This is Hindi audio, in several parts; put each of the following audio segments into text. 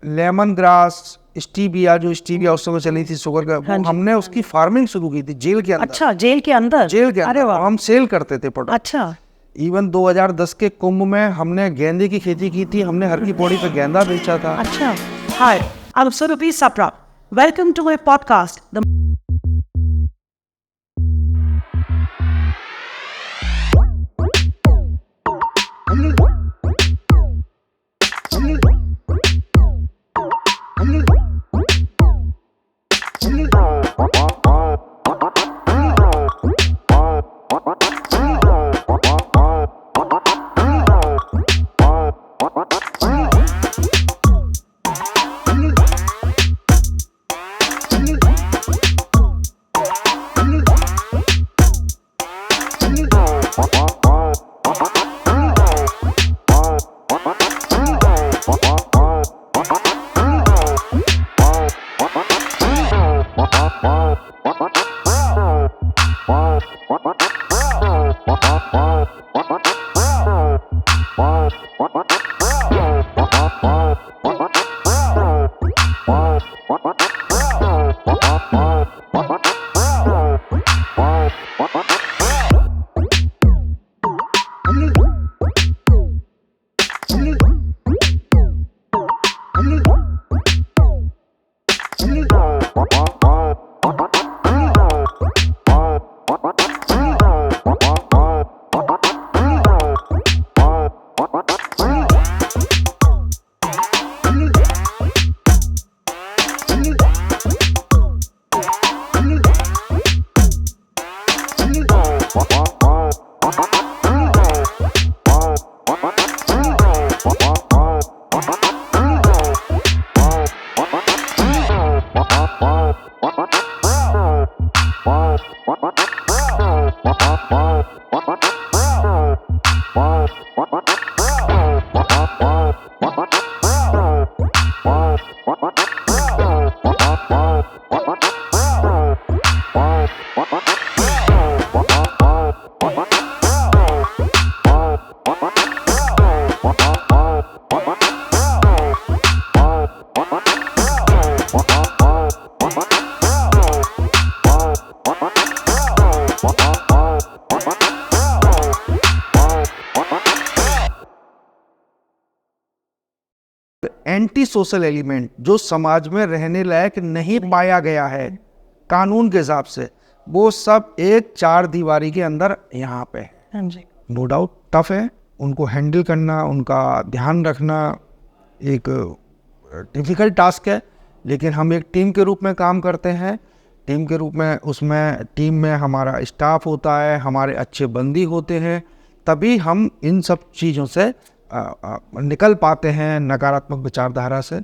लेमन ग्रास, स्टीविया, जो स्टीविया उस समय चली थी शुगर का, हाँ जी। हमने उसकी फार्मिंग शुरू की थी जेल के अंदर। अच्छा, जेल के अंदर? जेल के अरे अंदर वाह। हम सेल करते थे प्रोडक्ट। अच्छा। इवन 2010 के कुंभ में हमने गेंदे की खेती की थी, हमने हर की पौड़ी पे गेंदा बेचा था। अच्छा। Hi, I'm Surabhi Sapra. Welcome to my podcast. Anti social element जो समाज में रहने लायक नहीं पाया गया है कानून के हिसाब से, वो सब एक चार दीवारी के अंदर यहाँ पे है। हाँ जी। नो डाउट टफ है, उनको हैंडल करना, उनका ध्यान रखना एक डिफ़िकल्ट टास्क है, लेकिन हम एक टीम के रूप में काम करते हैं। टीम के रूप में उसमें टीम में हमारा स्टाफ होता है, हमारे अच्छे बंदी होते हैं, तभी हम इन सब चीज़ों से निकल पाते हैं, नकारात्मक विचारधारा से।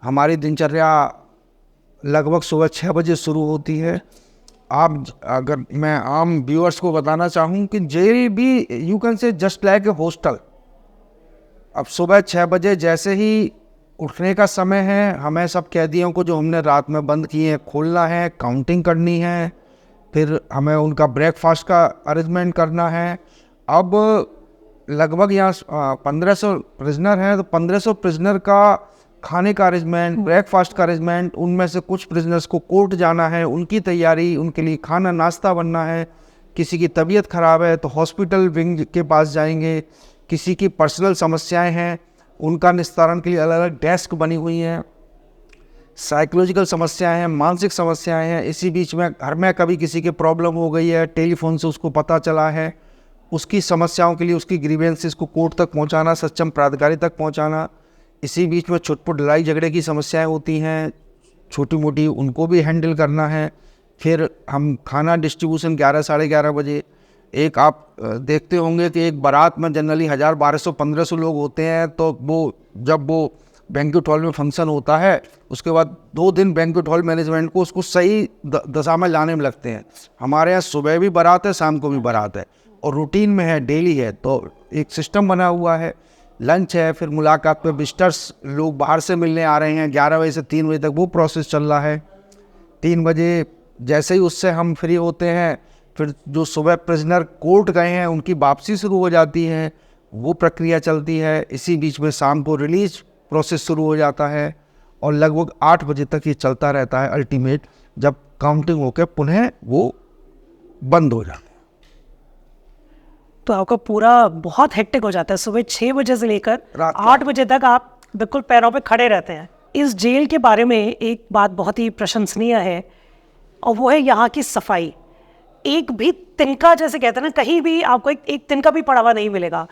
हमारी दिनचर्या लगभग सुबह 6 बजे शुरू होती है। आप अगर मैं आम व्यूअर्स को बताना चाहूँ कि जेल भी you can say just like a hostel. अब सुबह 6 बजे जैसे ही उठने का समय है, हमें सब कैदियों को जो हमने रात में बंद किए हैं खोलना है, काउंटिंग करनी है, फिर हमें उनका ब्रेकफास्ट का अरेंजमेंट करना है। अब लगभग यहाँ 1500 प्रिजनर हैं, तो 1500 प्रिजनर का खाने का अरेंजमेंट, ब्रेकफास्ट का अरेंजमेंट, उनमें से कुछ प्रिजनर्स को कोर्ट जाना है, उनकी तैयारी, उनके लिए खाना नाश्ता बनना है। किसी की तबीयत ख़राब है तो हॉस्पिटल विंग के पास जाएंगे, किसी की पर्सनल समस्याएं हैं उनका निस्तारण के लिए अलग अलग डेस्क बनी हुई हैं, साइकोलॉजिकल समस्याएं हैं, मानसिक समस्याएं हैं। इसी बीच में घर में कभी किसी की प्रॉब्लम हो गई है, टेलीफोन से उसको पता चला है, उसकी समस्याओं के लिए उसकी ग्रीवेंसेस को कोर्ट तक पहुंचाना, सक्षम प्राधिकारी तक पहुंचाना। इसी बीच में छोट-मोट लड़ाई झगड़े की समस्याएं होती हैं, छोटी मोटी, उनको भी हैंडल करना है। फिर हम खाना डिस्ट्रीब्यूशन 11 साढ़े 11 बजे। एक आप देखते होंगे कि एक बारात में जनरली 1000, 1200, 1500 लोग होते हैं, तो वो जब वो बैंक्वेट हॉल में फंक्शन होता है, उसके बाद 2 दिन बैंक्वेट हॉल मैनेजमेंट को उसको सही दशा में लाने में लगते हैं। हमारे यहाँ सुबह भी बारात है, शाम को भी बारात है, और रूटीन में है, डेली है, तो एक सिस्टम बना हुआ है। लंच है, फिर मुलाकात पे विजिटर्स लोग बाहर से मिलने आ रहे हैं, 11 बजे से 3 बजे तक वो प्रोसेस चल रहा है। 3 बजे जैसे ही उससे हम फ्री होते हैं, फिर जो सुबह प्रिजनर कोर्ट गए हैं उनकी वापसी शुरू हो जाती है, वो प्रक्रिया चलती है। इसी बीच में शाम को रिलीज प्रोसेस शुरू हो जाता है। और लगभग 8 बजे तक ये चलता रहता है अल्टीमेट, जब काउंटिंग होकर पुनः वो बंद हो जाता है। तो आपका पूरा बहुत हेक्टिक हो जाता है, सुबह 6 बजे से लेकर रात को 8 बजे तक आप बिल्कुल पैरों पे खड़े रहते हैं। इस जेल के बारे में एक बात बहुत ही प्रशंसनीय है, और वो है यहाँ की सफाई। एक भी तिनका, जैसे कहते हैं ना, कहीं भी आपको एक तिनका भी पड़ा हुआ नहीं मिलेगा।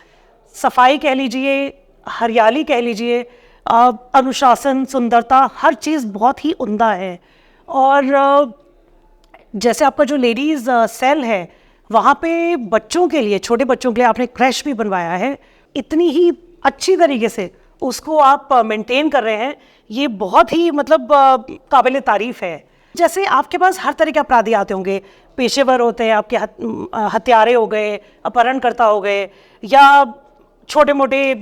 सफाई कह लीजिए, हरियाली कह लीजिए, अनुशासन, सुंदरता, हर चीज़ बहुत ही उम्दा है। और जैसे आपका जो लेडीज़ सेल है, वहाँ पे बच्चों के लिए, छोटे बच्चों के लिए आपने क्रैश भी बनवाया है। इतनी ही अच्छी तरीके से उसको आप मेंटेन कर रहे हैं, ये बहुत ही मतलब काबिल तारीफ़ है। जैसे आपके पास हर तरह के अपराधी आते होंगे, पेशेवर होते हैं, आपके हत्यारे हो गए, अपहरणकर्ता हो गए, या छोटे मोटे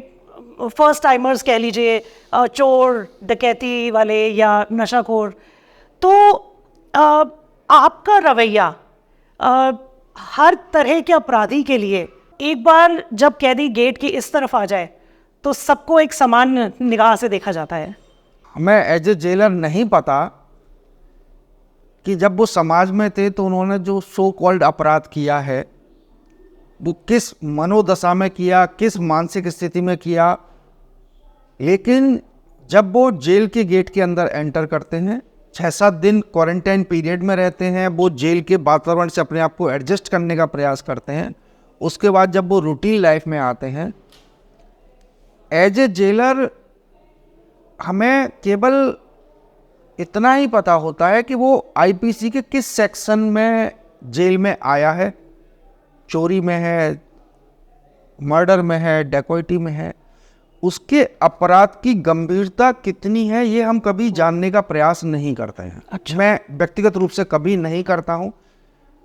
फर्स्ट टाइमर्स कह लीजिए, चोर डकैती वाले या नशाखोर। तो आपका रवैया हर तरह के अपराधी के लिए, एक बार जब कैदी गेट की इस तरफ आ जाए तो सबको एक समान निगाह से देखा जाता है। हमें एज ए जेलर नहीं पता कि जब वो समाज में थे तो उन्होंने जो सो कॉल्ड अपराध किया है वो किस मनोदशा में किया, किस मानसिक स्थिति में किया। लेकिन जब वो जेल के गेट के अंदर एंटर करते हैं, 6-7 दिन क्वारंटाइन पीरियड में रहते हैं, वो जेल के वातावरण से अपने आप को एडजस्ट करने का प्रयास करते हैं। उसके बाद जब वो रूटीन लाइफ में आते हैं, एज ए जेलर हमें केवल इतना ही पता होता है कि वो आईपीसी के किस सेक्शन में जेल में आया है, चोरी में है, मर्डर में है, डकैती में है, उसके अपराध की गंभीरता कितनी है ये हम कभी जानने का प्रयास नहीं करते हैं। अच्छा। मैं व्यक्तिगत रूप से कभी नहीं करता हूँ।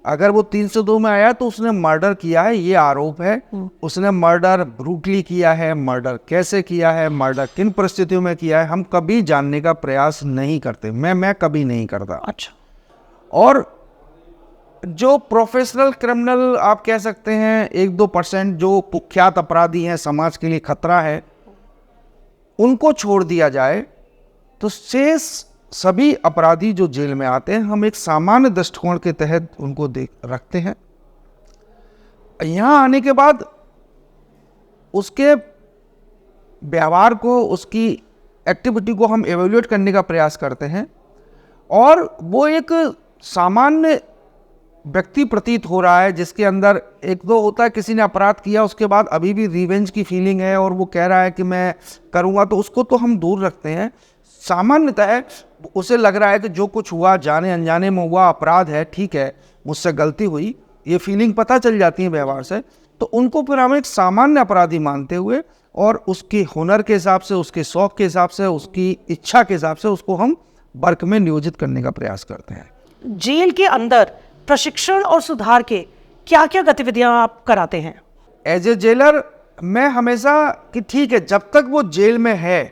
अगर वो 302 में आया तो उसने मर्डर किया है, ये आरोप है। उसने मर्डर ब्रूटली किया है, मर्डर कैसे किया है, मर्डर किन परिस्थितियों में किया है, हम कभी जानने का प्रयास नहीं करते। मैं कभी नहीं करता। अच्छा। और जो प्रोफेशनल क्रिमिनल आप कह सकते हैं, 1-2% जो कुख्यात अपराधी हैं, समाज के लिए खतरा है, उनको छोड़ दिया जाए तो शेष सभी अपराधी जो जेल में आते हैं, हम एक सामान्य दृष्टिकोण के तहत उनको रखते हैं। यहाँ आने के बाद उसके व्यवहार को, उसकी एक्टिविटी को हम एवेल्यूएट करने का प्रयास करते हैं, और वो एक सामान्य व्यक्ति प्रतीत हो रहा है जिसके अंदर एक दो होता है, किसी ने अपराध किया उसके बाद अभी भी रिवेंज की फीलिंग है और वो कह रहा है कि मैं करूँगा, तो उसको तो हम दूर रखते हैं। सामान्यतः उसे लग रहा है कि जो कुछ हुआ जाने अनजाने में हुआ, अपराध है, ठीक है, मुझसे गलती हुई, ये फीलिंग पता चल जाती है व्यवहार से, तो उनको फिर हम एक सामान्य अपराधी मानते हुए और उसके हुनर के हिसाब से, उसके शौक के हिसाब से, उसकी इच्छा के हिसाब से उसको हम वर्क में नियोजित करने का प्रयास करते हैं। जेल के अंदर प्रशिक्षण और सुधार के क्या क्या गतिविधियां आप कराते हैं? एज ए जेलर मैं हमेशा कि ठीक है, जब तक वो जेल में है,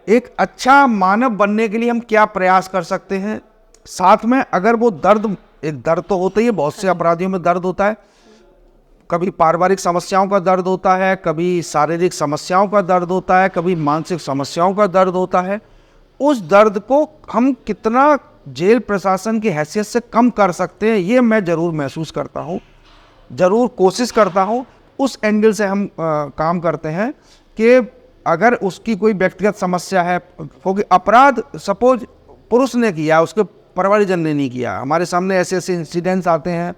एक अच्छा मानव बनने के लिए हम क्या प्रयास कर सकते हैं, साथ में अगर वो दर्द, एक दर्द तो होता ही है, बहुत से अपराधियों में दर्द होता है, कभी पारिवारिक समस्याओं का दर्द होता है, कभी शारीरिक समस्याओं का दर्द होता है, कभी मानसिक समस्याओं का दर्द होता है। उस दर्द को हम कितना जेल प्रशासन की हैसियत से कम कर सकते हैं, ये मैं ज़रूर महसूस करता हूँ, ज़रूर कोशिश करता हूँ। उस एंगल से हम काम करते हैं कि अगर उसकी कोई व्यक्तिगत समस्या है, क्योंकि अपराध सपोज पुरुष ने किया, उसके परिवारजन ने नहीं किया। हमारे सामने ऐसे ऐसे इंसिडेंट्स आते हैं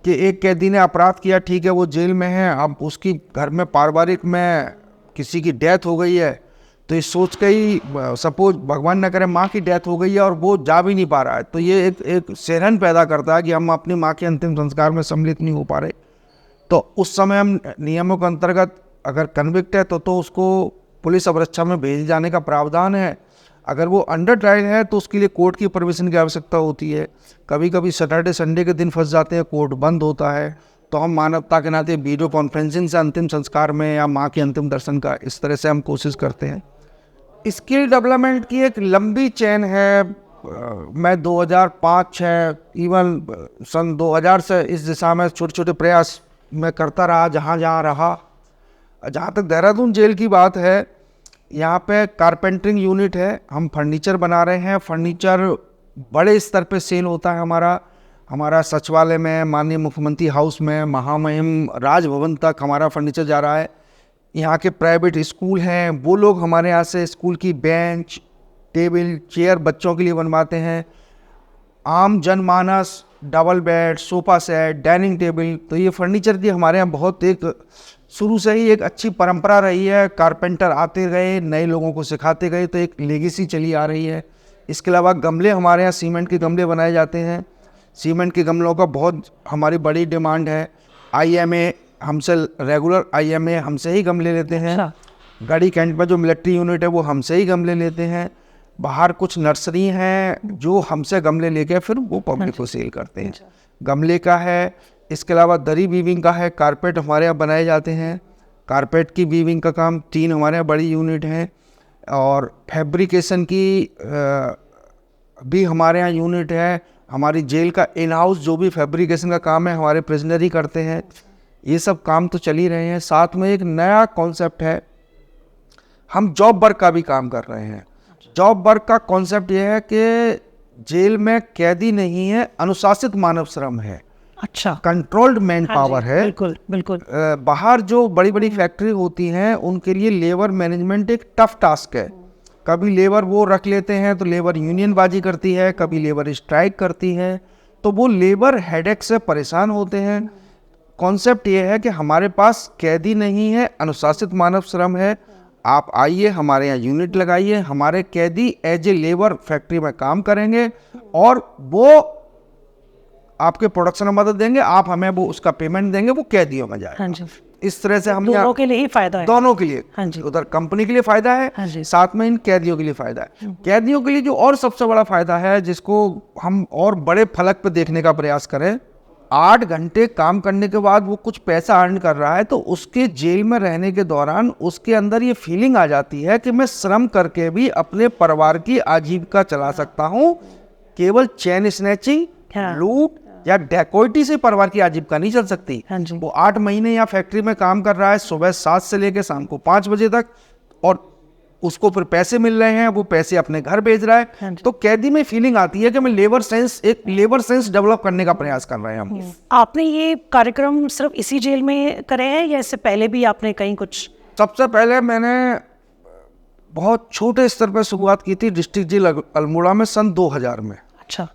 कि एक कैदी ने अपराध किया, ठीक है, वो जेल में है, अब उसकी घर में पारिवारिक में किसी की डेथ हो गई है, तो ये सोच के ही सपोज भगवान न करे माँ की डेथ हो गई है और वो जा भी नहीं पा रहा है, तो ये एक सेरन पैदा करता है कि हम अपनी माँ के अंतिम संस्कार में सम्मिलित नहीं हो पा रहे। तो उस समय हम नियमों के अंतर्गत अगर कन्विक्ट है तो उसको पुलिस अवरक्षा में भेजे जाने का प्रावधान है। अगर वो अंडर ट्रायल है तो उसके लिए कोर्ट की परमिशन की आवश्यकता होती है। कभी कभी सैटरडे संडे के दिन फंस जाते हैं, कोर्ट बंद होता है, तो हम मानवता के नाते वीडियो कॉन्फ्रेंसिंग से अंतिम संस्कार में या माँ के अंतिम दर्शन का, इस तरह से हम कोशिश करते हैं। स्किल डेवलपमेंट की एक लंबी चेन है। मैं 2005-6 इवन सन 2000 से इस दिशा में छोटे छोटे प्रयास मैं करता रहा, जहाँ रहा। जहाँ तक देहरादून जेल की बात है यहाँ पे कारपेंटरिंग यूनिट है, हम फर्नीचर बना रहे हैं। फर्नीचर बड़े स्तर पे सेल होता है हमारा सचिवालय में, माननीय मुख्यमंत्री हाउस में, महामहिम राजभवन तक हमारा फर्नीचर जा रहा है। यहाँ के प्राइवेट स्कूल हैं, वो लोग हमारे यहाँ से स्कूल की बेंच, टेबल, चेयर बच्चों के लिए बनवाते हैं। आम जनमानस double bed, sofa set, dining table, तो ये फर्नीचर की हमारे यहाँ बहुत एक शुरू से ही एक अच्छी परंपरा रही है। कारपेंटर आते गए, नए लोगों को सिखाते गए, तो एक लेगेसी चली आ रही है। इसके अलावा गमले हमारे यहाँ सीमेंट के गमले बनाए जाते हैं। सीमेंट के गमलों का बहुत हमारी बड़ी डिमांड है। IMA हमसे रेगुलर IMA हमसे ही गमले लेते हैं। गढ़ी कैंट में जो मिलिट्री यूनिट है वो हमसे ही गमले लेते हैं। बाहर कुछ नर्सरी हैं जो हमसे गमले लेके फिर वो पब्लिक को सेल करते हैं। गमले का है, इसके अलावा दरी वीविंग का है, कारपेट हमारे यहाँ बनाए जाते हैं। कारपेट की वीविंग का काम 3 हमारे यहाँ बड़ी यूनिट हैं, और फैब्रिकेशन की भी हमारे यहाँ यूनिट है। हमारी जेल का इन हाउस जो भी फैब्रिकेशन का काम है हमारे प्रिजनर ही करते हैं। ये सब काम तो चल ही रहे हैं। साथ में एक नया कॉन्सेप्ट है, हम जॉब वर्क का भी काम कर रहे हैं। जॉब वर्क का कॉन्सेप्ट ये है कि जेल में कैदी नहीं है, अनुशासित मानव श्रम है। अच्छा, कंट्रोल्ड मैन पावर है। बिल्कुल बिल्कुल। बाहर जो बड़ी बड़ी फैक्ट्री होती हैं उनके लिए लेबर मैनेजमेंट एक टफ टास्क है। कभी लेबर वो रख लेते हैं तो लेबर यूनियनबाजी करती है, कभी लेबर स्ट्राइक करती है, तो वो लेबर हेडेक से परेशान होते हैं। कॉन्सेप्ट ये है कि हमारे पास कैदी नहीं है, अनुशासित मानव श्रम है। आप आइए, हमारे यहाँ यूनिट लगाइए, हमारे कैदी एज ए लेबर फैक्ट्री में काम करेंगे और वो आपके प्रोडक्शन में मदद देंगे, आप हमें वो उसका पेमेंट देंगे, वो कैदियों में जाए। हाँ जी, इस तरह से हम दोनों के लिए ही फायदा है। दोनों के लिए, हाँ जी, उधर कंपनी के लिए फायदा है, हाँ जी, साथ में इन कैदियों के लिए फायदा है। कैदियों के लिए जो और सबसे बड़ा फायदा है, जिसको हम और बड़े फलक पे देखने का प्रयास करें, 8 घंटे काम करने के बाद वो कुछ पैसा अर्न कर रहा है, तो उसके जेल में रहने के दौरान उसके अंदर ये फीलिंग आ जाती है कि मैं श्रम करके भी अपने परिवार की आजीविका चला सकता हूँ। केवल चेन स्नैचिंग, लूट या डैकोइटी से परिवार की आजीविका नहीं चल सकती। हाँ जी, वो 8 महीने या फैक्ट्री में काम कर रहा है, सुबह 7 से लेकर शाम को 5 बजे तक, और उसको फिर पैसे मिल रहे हैं, वो पैसे अपने घर भेज रहा है। हाँ, तो कैदी में फीलिंग आती है कि मैं एक लेबर सेंस डेवलप करने का प्रयास कर रहे हैं हम। आपने ये कार्यक्रम सिर्फ इसी जेल में करे हैं या इससे पहले भी आपने कहीं कुछ? सबसे पहले मैंने बहुत छोटे स्तर पर शुरुआत की थी डिस्ट्रिक्ट जेल अल्मोड़ा में सन 2000 में। अच्छा,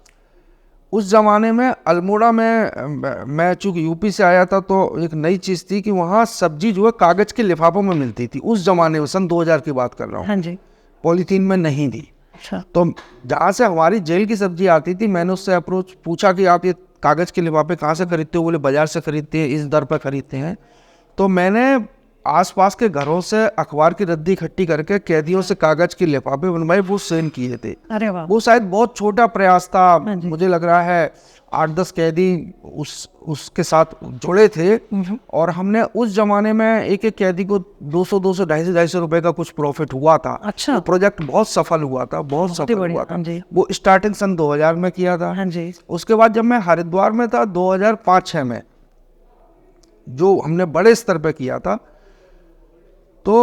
उस ज़माने में अल्मोड़ा में मैं चूँकि यूपी से आया था, तो एक नई चीज़ थी कि वहाँ सब्जी जो है कागज़ के लिफाफों में मिलती थी। उस ज़माने में सन 2000 की बात कर रहा हूँ। हाँ जी, पॉलीथीन में नहीं थी। अच्छा, तो जहाँ से हमारी जेल की सब्जी आती थी, मैंने उससे अप्रोच पूछा कि आप ये कागज़ के लिफाफे कहाँ से खरीदते हो? बोले बाज़ार से खरीदते हैं, इस दर पर खरीदते हैं। तो मैंने आसपास के घरों से अखबार की रद्दी इकट्ठी करके कैदियों से कागज़ के लिफाफे बनवाए, वो सेल किए थे। अरे वाह, वो शायद बहुत छोटा प्रयास था, हाँ जी, मुझे लग रहा है 8-10 कैदी उसके साथ जुड़े थे, और हमने उस जमाने में एक एक कैदी को 200, 250 रुपए का कुछ प्रॉफिट हुआ था। अच्छा, वो प्रोजेक्ट बहुत सफल हुआ था, बहुत सफल हुआ था। हाँ जी, वो स्टार्टिंग सन 2000 में किया था। हाँ जी, उसके बाद जब मैं हरिद्वार में था 2005-06 में, जो हमने बड़े स्तर पर किया था, तो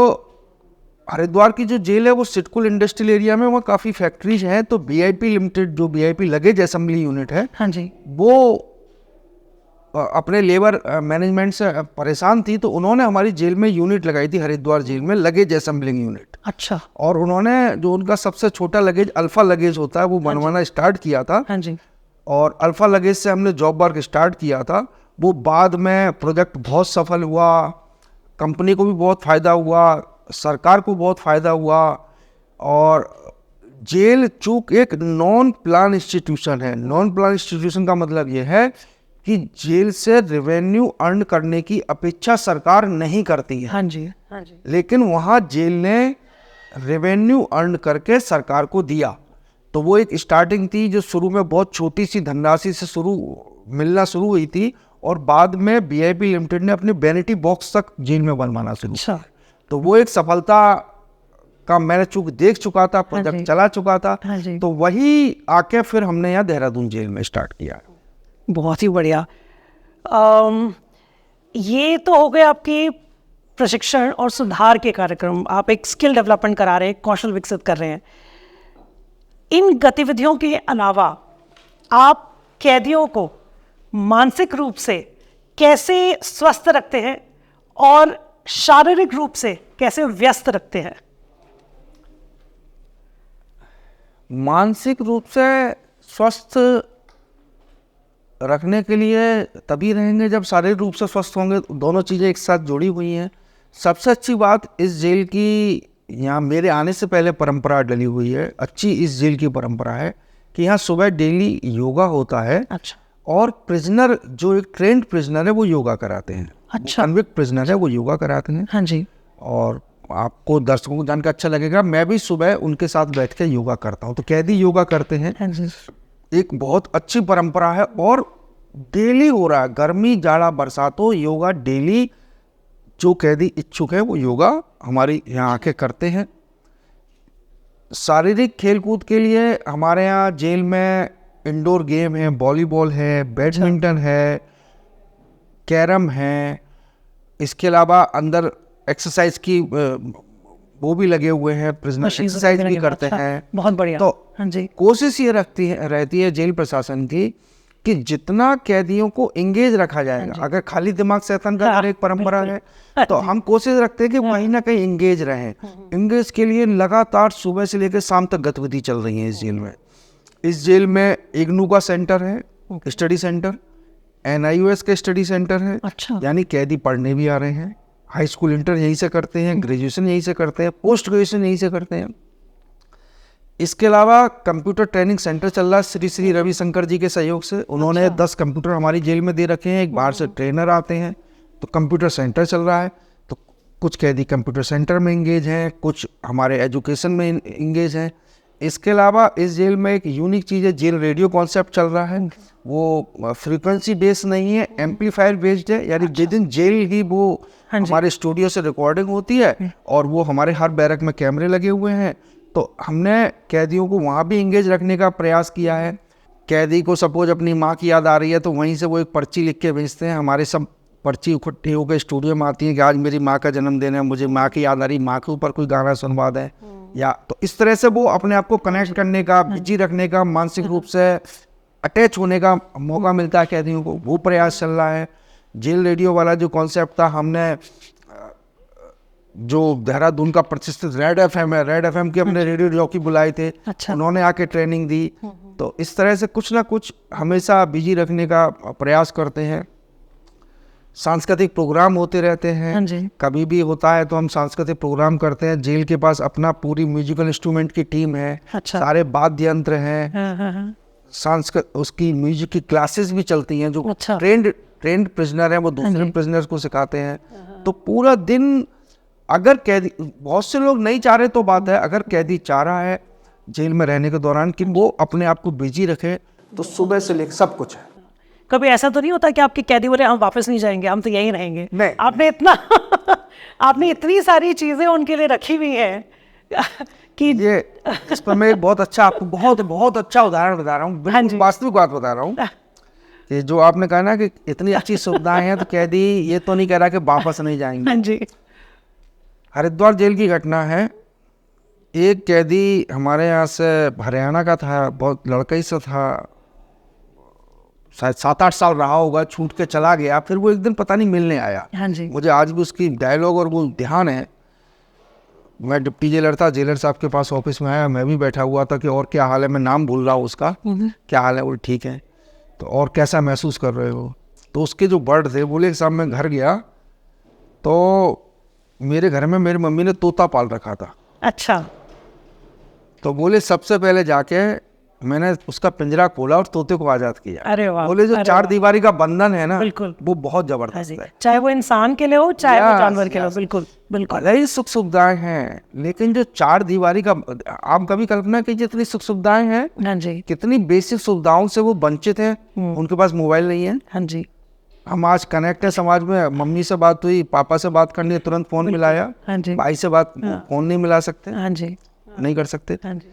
हरिद्वार की जो जेल है वो सिटकुल इंडस्ट्रियल एरिया में, वहाँ काफ़ी फैक्ट्रीज हैं। तो VIP लिमिटेड, जो VIP लगेज असेंबली यूनिट है, हाँ जी, वो अपने लेबर मैनेजमेंट से परेशान थी, तो उन्होंने हमारी जेल में यूनिट लगाई थी, हरिद्वार जेल में लगेज असेंबलिंग यूनिट। अच्छा, और उन्होंने जो उनका सबसे छोटा लगेज अल्फ़ा लगेज होता है वो बनवाना स्टार्ट किया था। हाँ जी, और अल्फ़ा लगेज से हमने जॉब वर्क स्टार्ट किया था। वो बाद में प्रोजेक्ट बहुत सफल हुआ, कंपनी को भी बहुत फ़ायदा हुआ, सरकार को बहुत फ़ायदा हुआ। और जेल चूँकि एक नॉन प्लान इंस्टीट्यूशन है, नॉन प्लान इंस्टीट्यूशन का मतलब ये है कि जेल से रेवेन्यू अर्न करने की अपेक्षा सरकार नहीं करती है। हाँ जी, हाँ जी, लेकिन वहाँ जेल ने रेवेन्यू अर्न करके सरकार को दिया। तो वो एक स्टार्टिंग थी जो शुरू में बहुत छोटी सी धनराशि से मिलना शुरू हुई थी, और बाद में VIP लिमिटेड ने अपने वैनिटी बॉक्स तक जेल में बनवाना शुरू किया। अच्छा, तो वो एक सफलता का मैंने चूँकि देख चुका था, प्रोजेक्ट चला चुका था, हाँ जी, तो वही आके फिर हमने यहाँ देहरादून जेल में स्टार्ट किया। बहुत ही बढ़िया। ये तो हो गए आपके प्रशिक्षण और सुधार के कार्यक्रम, आप एक स्किल डेवलपमेंट करा रहे हैं, कौशल विकसित कर रहे हैं। इन गतिविधियों के अलावा आप कैदियों को मानसिक रूप से कैसे स्वस्थ रखते हैं और शारीरिक रूप से कैसे व्यस्त रखते हैं? मानसिक रूप से स्वस्थ रखने के लिए तभी रहेंगे जब शारीरिक रूप से स्वस्थ होंगे। दोनों चीज़ें एक साथ जुड़ी हुई हैं। सबसे अच्छी बात इस जेल की, यहाँ मेरे आने से पहले परंपरा डली हुई है, अच्छी इस जेल की परंपरा है कि यहाँ सुबह डेली योगा होता है। अच्छा। और प्रिजनर, जो एक ट्रेंड प्रिजनर है, वो योगा कराते हैं। अच्छा। कन्विक्ट प्रिजनर है, वो योगा कराते हैं। हाँ जी। और आपको दर्शकों को जानकर अच्छा लगेगा, मैं भी सुबह उनके साथ बैठ के योगा करता हूँ। तो कैदी योगा करते हैं। हाँ जी। एक बहुत अच्छी परंपरा है और डेली हो रहा है। गर्मी, जाड़ा, बरसात हो, योगा डेली जो कैदी इच्छुक है वो योगा हमारी यहाँ आके करते हैं। शारीरिक खेलकूद के लिए हमारे यहाँ जेल में इंडोर गेम है, वॉलीबॉल है, बैडमिंटन है, कैरम है। इसके अलावा अंदर एक्सरसाइज की वो भी लगे हुए हैं, प्रिजनर एक्सरसाइज भी करते हैं। बहुत बढ़िया। तो हाँ जी। कोशिश ये रहती है जेल प्रशासन की कि जितना कैदियों को एंगेज रखा जाएगा। अगर खाली दिमाग शैतान का घर एक परंपरा है, तो हम कोशिश रखते हैं कि कहीं ना कहीं एंगेज रहें। एंगेज के लिए लगातार सुबह से लेकर शाम तक गतिविधि चल रही है इस जेल में। इस जेल में इग्नू का सेंटर है, स्टडी सेंटर, NIOS के स्टडी सेंटर है। अच्छा। यानी कैदी पढ़ने भी आ रहे हैं। हाई स्कूल इंटर यहीं से करते हैं, ग्रेजुएशन यहीं से करते हैं, पोस्ट ग्रेजुएशन यहीं से करते हैं। इसके अलावा कंप्यूटर ट्रेनिंग सेंटर चल रहा है श्री श्री रविशंकर जी के सहयोग से। उन्होंने 10 कंप्यूटर हमारी जेल में दे रखे हैं। एक बाहर से ट्रेनर आते हैं, तो कंप्यूटर सेंटर चल रहा है। तो कुछ कैदी कंप्यूटर सेंटर में इंगेज हैं, कुछ हमारे एजुकेशन में इंगेज हैं। इसके अलावा इस जेल में एक यूनिक चीज़ है, जेल रेडियो कॉन्सेप्ट चल रहा है। वो फ्रीक्वेंसी बेस्ड नहीं है, एम्पलीफायर बेस्ड है। यानी जिस दिन जेल ही वो हमारे स्टूडियो से रिकॉर्डिंग होती है और वो हमारे हर बैरक में कैमरे लगे हुए हैं। तो हमने कैदियों को वहाँ भी इंगेज रखने का प्रयास किया है। कैदी को सपोज अपनी माँ की याद आ रही है, तो वहीं से वो एक पर्ची लिख के भेजते हैं। हमारे सब पर्ची इकट्ठी होकर स्टूडियो में आती है कि आज मेरी माँ का जन्मदिन है, मुझे माँ की याद आ रही, माँ के ऊपर कोई गाना सुनवा दें। या तो इस तरह से वो अपने आप को कनेक्ट करने का, बिजी रखने का, मानसिक रूप से अटैच होने का मौका मिलता है कैदियों को। वो प्रयास चल रहा है। जेल रेडियो वाला जो कॉन्सेप्ट था, हमने जो देहरादून का प्रतिष्ठित रेड FM है, रेड FM के अपने रेडियो जॉकी बुलाए थे। अच्छा। उन्होंने आके ट्रेनिंग दी। तो इस तरह से कुछ ना कुछ हमेशा बिजी रखने का प्रयास करते हैं। सांस्कृतिक प्रोग्राम होते रहते हैं। हाँ जी। कभी भी होता है तो हम सांस्कृतिक प्रोग्राम करते हैं। जेल के पास अपना पूरी म्यूजिकल इंस्ट्रूमेंट की टीम है। अच्छा। सारे वाद्य यंत्र हैं। हाँ। उसकी म्यूजिक की क्लासेस भी चलती हैं। जो अच्छा। ट्रेंड प्रिजनर हैं वो दूसरे प्रिजनर्स को सिखाते हैं। तो पूरा दिन, अगर कैदी, बहुत से लोग नहीं चाह रहे तो बात है, अगर कैदी चाह रहा है जेल में रहने के दौरान कि वो अपने आप को बिजी रखे, तो सुबह से लेकर सब कुछ है। कभी ऐसा तो नहीं होता कि आपके कैदी बोले हम वापस नहीं जाएंगे, हम तो यहीं रहेंगे? नहीं। आपने इतनी सारी चीजें उनके लिए रखी हुई है कि ये इस पर मैं बहुत अच्छा, आपको बहुत अच्छा उदाहरण बता रहा हूँ। हाँ जी। वास्तविक बात बता रहा हूँ कि जो आपने कहा ना कि इतनी अच्छी सुविधाएं हैं, तो कैदी ये तो नहीं कह रहा कि वापस नहीं जाएंगे। हाँ जी। हरिद्वार जेल की घटना है। एक कैदी हमारे यहाँ से हरियाणा का था, बहुत लड़का ही सा था, शायद 7-8 साल रहा होगा, छूट के चला गया। फिर वो एक दिन पता नहीं मिलने आया। हाँ जी। मुझे आज भी उसकी डायलॉग और वो ध्यान है। मैं डिप्टी जेलर था, जेलर साहब के पास ऑफिस में आया, मैं भी बैठा हुआ था कि और क्या हाल है, मैं नाम भूल रहा हूँ उसका, क्या हाल है, वो ठीक है, तो और कैसा महसूस कर रहे हो। तो उसके जो वर्ड थे, बोले साहब मैं घर गया तो मेरे घर में मेरी मम्मी ने तोता पाल रखा था। अच्छा। तो बोले सबसे पहले जाके मैंने उसका पिंजरा खोला और तोते को आजाद किया। अरे वाह। बोले जो चार दीवारी का बंधन है ना, बिल्कुल, वो बहुत जबरदस्त है। चाहे वो इंसान के लिए हो, चाहे वो जानवर के लिए हो। बिल्कुल बिल्कुल। भले ही सुख सुविधाएं हैं, लेकिन जो चार दीवारी का, आप कभी कल्पना कीजिए जितनी सुख सुविधाएं हैं, हाँ जी, कितनी बेसिक सुविधाओं से वो वंचित हैं। उनके पास मोबाइल नहीं है। हाँ जी। हम आज कनेक्ट है समाज में, मम्मी से बात हुई, पापा से बात करनी है, तुरंत फोन मिलाया। हाँ जी। भाई से बात, फोन नहीं मिला सकते, हाँ जी, नहीं कर सकते। हाँ जी।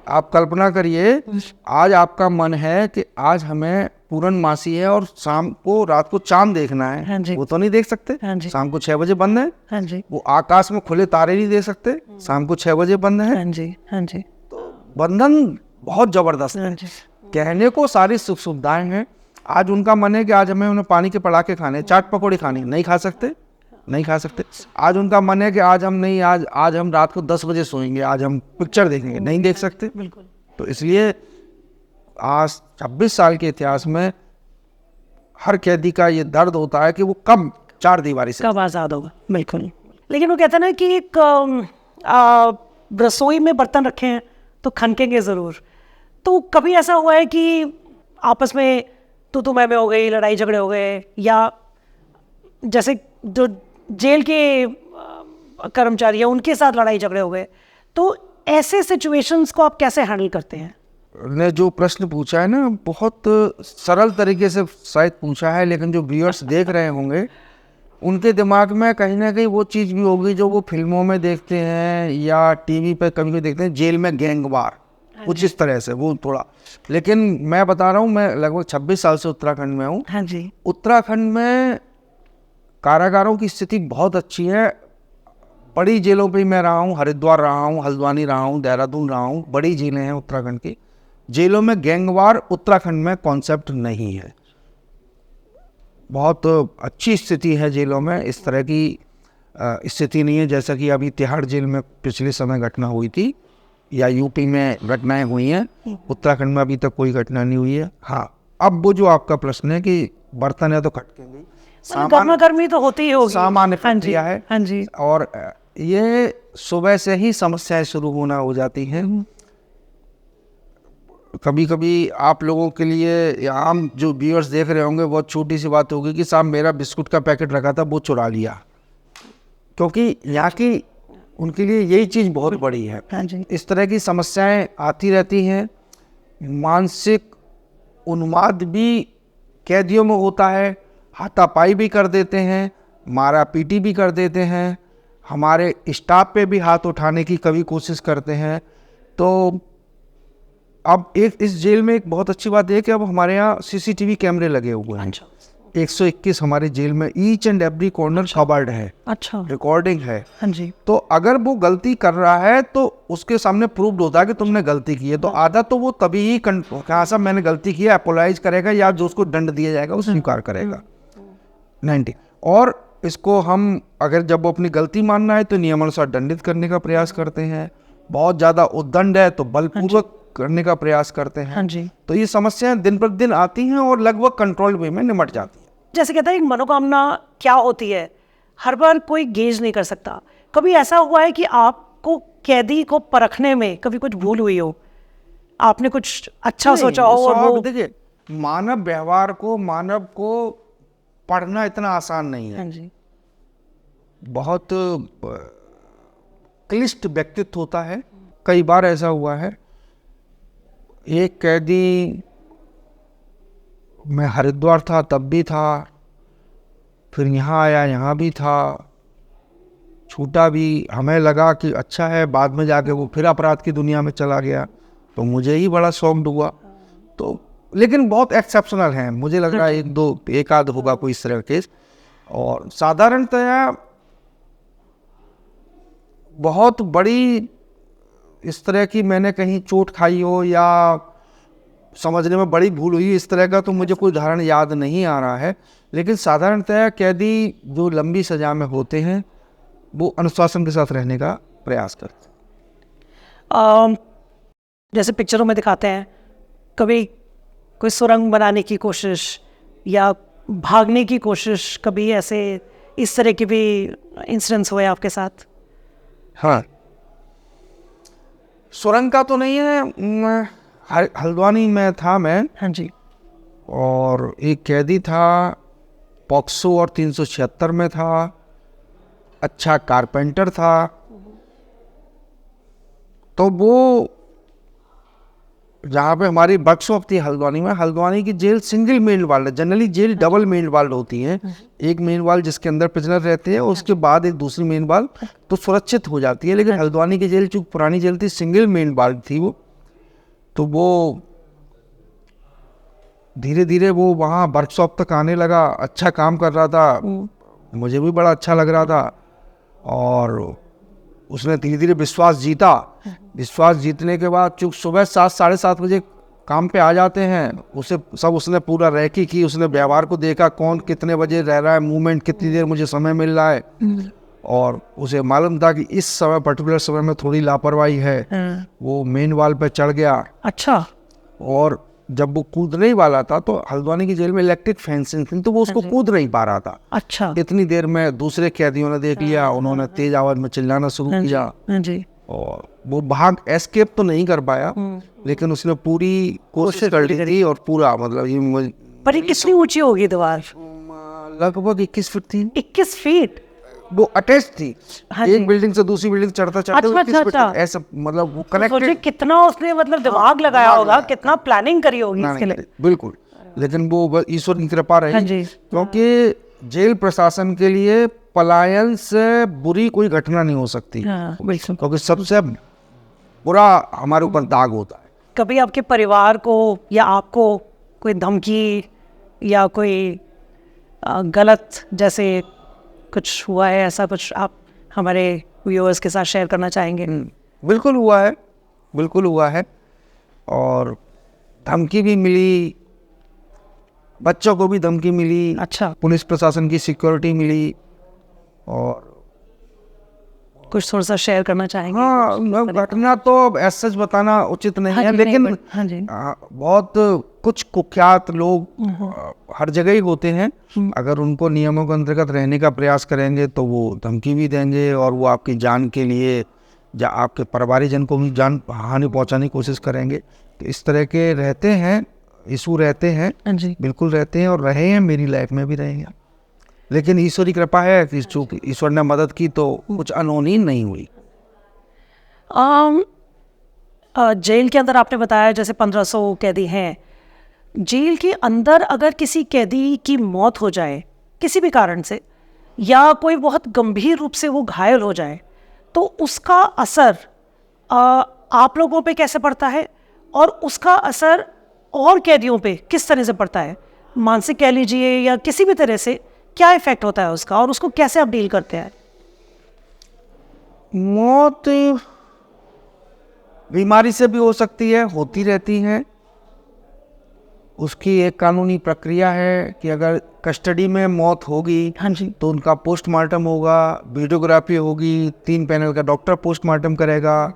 आप कल्पना करिए, आज आपका मन है कि आज हमें पूर्णमासी है और शाम को रात को चांद देखना है। हाँ जी। वो तो नहीं देख सकते, हाँ जी। शाम को 6 बजे बंद है। हाँ जी। वो आकाश में खुले तारे नहीं देख सकते, शाम को 6 बजे बंद है। हाँ जी। हाँ जी। बंधन बहुत जबरदस्त है। हाँ जी। कहने को सारी सुख सुविधाएं हैं, आज उनका मन है कि आज हमें उन्हें पानी के पड़ाके खाने, चाट पकौड़े खाने, नहीं खा सकते, नहीं खा सकते। आज उनका मन है कि आज हम नहीं, आज हम रात को 10 बजे सोएंगे, आज हम पिक्चर देखेंगे, नहीं देख सकते। बिल्कुल। तो इसलिए आज 26 साल के इतिहास में हर कैदी का ये दर्द होता है कि वो कब चार दीवारी से कब आज़ाद होगा। बिल्कुल। लेकिन वो कहते हैं ना कि एक रसोई में बर्तन रखे हैं तो खनकेंगे ज़रूर। तो कभी ऐसा हुआ है कि आपस में तू मैं हो गई, लड़ाई झगड़े हो गए, या जैसे जो जेल के कर्मचारी हैं उनके साथ लड़ाई झगड़े हो गए, तो ऐसे सिचुएशंस को आप कैसे हैंडल करते हैं? ने जो प्रश्न पूछा है ना, बहुत सरल तरीके से शायद पूछा है, लेकिन जो व्यूअर्स देख रहे होंगे उनके दिमाग में कहीं ना कहीं वो चीज़ भी होगी जो वो फिल्मों में देखते हैं या टीवी पे कभी भी देखते हैं, जेल में गैंगवार कुछ इस तरह से, वो थोड़ा। लेकिन मैं बता रहा हूँ, मैं लगभग 26 साल से उत्तराखंड में हूँ। हाँ जी। उत्तराखंड में कारागारों की स्थिति बहुत अच्छी है। बड़ी जेलों पे मैं रहा हूँ, हरिद्वार रहा हूँ, हल्द्वानी रहा हूँ, देहरादून रहा हूँ, बड़ी जेलें हैं उत्तराखंड की। जेलों में गैंगवार उत्तराखंड में कॉन्सेप्ट नहीं है। बहुत अच्छी स्थिति है जेलों में, इस तरह की स्थिति नहीं है जैसा कि अभी तिहाड़ जेल में पिछले समय घटना हुई थी या यूपी में घटनाएं हुई हैं। उत्तराखंड में अभी तक कोई घटना नहीं हुई है। हाँ, अब वो जो आपका प्रश्न है कि बर्तन है तो खटकेंगे, गर्मा गर्मी तो होती ही होगी, सामान्य हाँ जी। प्रक्रिया है। हाँ जी। और ये सुबह से ही समस्याएं शुरू होना हो जाती हैं। कभी कभी आप लोगों के लिए या आम जो व्यूअर्स देख रहे होंगे, बहुत छोटी सी बात होगी कि साहब मेरा बिस्कुट का पैकेट रखा था वो चुरा लिया, क्योंकि यहाँ की उनके लिए यही चीज़ बहुत बड़ी है। हाँ जी। इस तरह की समस्याएं आती रहती हैं। मानसिक उन्माद भी कैदियों में होता है, हाथापाई भी कर देते हैं, मारा पीटी भी कर देते हैं, हमारे स्टाफ पे भी हाथ उठाने की कभी कोशिश करते हैं। तो अब इस जेल में एक बहुत अच्छी बात है कि अब हमारे यहाँ सीसीटीवी कैमरे लगे हुए हैं। 121 हमारे जेल में each and every corner covered है। अच्छा। रिकॉर्डिंग है। हाँ जी। तो अगर वो गलती कर रहा है तो उसके सामने प्रूव्ड होता है कि तुमने गलती की है। तो आधा तो वो तभी ही कहा साहब मैंने गलती की है, अपोलाइज करेगा, या जो उसको दंड दिया जाएगा वो स्वीकार करेगा। 90 और इसको हम अगर जब वो अपनी गलती मानना है तो नियमानुसार दंडित करने का प्रयास करते हैं। बहुत ज़्यादा उद्दंड है तो बलपूर्वक करने का प्रयास करते हैं। हाँ जी। तो ये समस्याएं दिन प्रतिदिन आती हैं और लगभग कंट्रोल वे में निमट जाती हैं। जैसे कहते हैं एक मनोकामना क्या होती है, हर बार कोई गेज नहीं कर सकता। कभी ऐसा हुआ है कि आपको कैदी को परखने में कभी कुछ भूल हुई हो, आपने कुछ अच्छा सोचा हो और वो? देखिए, मानव व्यवहार को, मानव को पढ़ना इतना आसान नहीं है। हाँ जी। बहुत क्लिष्ट व्यक्तित्व होता है। कई बार ऐसा हुआ है, एक कैदी, मैं हरिद्वार था तब भी था, फिर यहाँ आया यहाँ भी था, छूटा भी, हमें लगा कि अच्छा है, बाद में जाके वो फिर अपराध की दुनिया में चला गया, तो मुझे ही बड़ा शॉक्ड हुआ। तो लेकिन बहुत एक्सेप्शनल हैं, मुझे लग रहा है एक आध होगा कोई इस तरह का केस। और साधारणतया बहुत बड़ी इस तरह की मैंने कहीं चोट खाई हो या समझने में बड़ी भूल हुई इस तरह का तो मुझे कोई उदाहरण याद नहीं आ रहा है। लेकिन साधारणतया कैदी जो लंबी सजा में होते हैं वो अनुशासन के साथ रहने का प्रयास करते हैं। जैसे पिक्चरों में दिखाते हैं, कभी कोई सुरंग बनाने की कोशिश या भागने की कोशिश, कभी ऐसे इस तरह के भी इंसिडेंट्स हुए आपके साथ? हाँ, सुरंग का तो नहीं है, हल्द्वानी में था मैं। हाँ जी। और एक कैदी था, पॉक्सो और 376 में था, अच्छा कारपेंटर था। तो वो जहाँ पे हमारी वर्कशॉप थी हल्द्वानी में, हल्द्वानी की जेल सिंगल मेन वाल है। जनरली जेल डबल मेन वाल होती है, एक मेन वाल जिसके अंदर प्रिजनर रहते हैं, उसके बाद एक दूसरी मेन वाल, तो सुरक्षित हो जाती है। लेकिन हल्द्वानी की जेल चूँकि पुरानी जेल थी, सिंगल मेन वाल थी वो। तो वो धीरे धीरे वो वहाँ वर्कशॉप तक आने लगा, अच्छा काम कर रहा था, मुझे भी बड़ा अच्छा लग रहा था। और उसने धीरे धीरे विश्वास जीता। विश्वास जीतने के बाद चूँकि सुबह 7 साढ़े 7 बजे काम पे आ जाते हैं, उसे सब उसने पूरा रैकी की, उसने व्यवहार को देखा, कौन कितने बजे रह रहा है, मूवमेंट कितनी देर मुझे समय मिल रहा है। और उसे मालूम था कि इस समय पर्टिकुलर समय में थोड़ी लापरवाही है। वो मेन वाल पे चढ़ गया। अच्छा। और जब वो कूदने ही वाला था तो हल्द्वानी की जेल में इलेक्ट्रिक फेंसिंग थी, तो वो उसको कूद नहीं पा रहा था। अच्छा। इतनी देर में दूसरे कैदियों ने देख लिया, उन्होंने तेज आवाज में चिल्लाना शुरू किया। हाँ जी। और वो भाग एस्केप तो नहीं कर पाया, लेकिन उसने पूरी कोशिश कर ली थी। और पूरा मतलब ये पर ये कितनी ऊंची होगी दीवार? लगभग 21 फीट थी। 21 फीट? वो अटैच थी। हाँ एक जी। बिल्डिंग से दूसरी बिल्डिंग चढ़ता चढ़ता अच्छा, 21 फीट अच्छा। ऐसा, मतलब वो सोचिए कनेक्टेड। कितना उसने मतलब दिमाग लगाया होगा, कितना प्लानिंग करी होगी इसके लिए। बिल्कुल, लेकिन वो ईश्वर की कृपा हाँ रही, जी। क्योंकि जेल प्रशासन के लिए पलायन से बुरी कोई घटना नहीं हो सकती। हाँ, बिल्कुल। क्योंकि सबसे बुरा हमारे ऊपर दाग होता है। कभी आपके परिवार को या आपको कोई धमकी या कोई गलत जैसे कुछ हुआ है, ऐसा कुछ आप हमारे व्यूअर्स के साथ शेयर करना चाहेंगे? बिल्कुल हुआ है, बिल्कुल हुआ है। और धमकी भी मिली, बच्चों को भी धमकी मिली। अच्छा। पुलिस प्रशासन की सिक्योरिटी मिली। और कुछ थोड़ा सा शेयर करना चाहेंगे? हाँ, घटना तो ऐसा सच बताना उचित नहीं है, लेकिन हाँ जी। बहुत कुछ कुख्यात लोग हर जगह ही होते हैं। अगर उनको नियमों के अंतर्गत रहने का प्रयास करेंगे तो वो धमकी भी देंगे, और वो आपकी जान के लिए या आपके परिवारजन को भी जान हानि पहुंचाने की कोशिश करेंगे। तो इस तरह के रहते हैं, इशू रहते हैं। हाँ जी। बिल्कुल रहते हैं, और रहे हैं, मेरी लाइफ में भी रहेंगे। लेकिन ईश्वर की कृपा है कि चूंकि ईश्वर ने मदद की तो कुछ अनहोनी नहीं हुई। जेल के अंदर आपने बताया जैसे 1500 कैदी हैं। जेल के अंदर अगर किसी कैदी की मौत हो जाए किसी भी कारण से, या कोई बहुत गंभीर रूप से वो घायल हो जाए, तो उसका असर आप लोगों पे कैसे पड़ता है, और उसका असर और कैदियों पे किस तरह से पड़ता है? मानसिक कह लीजिए या किसी भी तरह से, क्या इफेक्ट होता है उसका, और उसको कैसे आप डील करते हैं? मौत बीमारी से भी हो सकती है, होती रहती है। उसकी एक कानूनी प्रक्रिया है कि अगर कस्टडी में मौत होगी, हाँ जी। तो उनका पोस्टमार्टम होगा, वीडियोग्राफी होगी, 3 पैनल का डॉक्टर पोस्टमार्टम करेगा,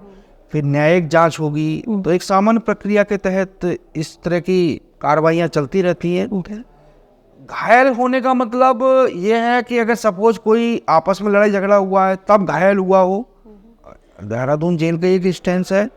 फिर न्यायिक जांच होगी। तो एक सामान्य प्रक्रिया के तहत इस तरह की कार्रवाइयाँ चलती रहती हैं। घायल होने का मतलब ये है कि अगर सपोज कोई आपस में लड़ाई झगड़ा हुआ है तब घायल हुआ हो। देहरादून जेल का एक इंस्टेंस है,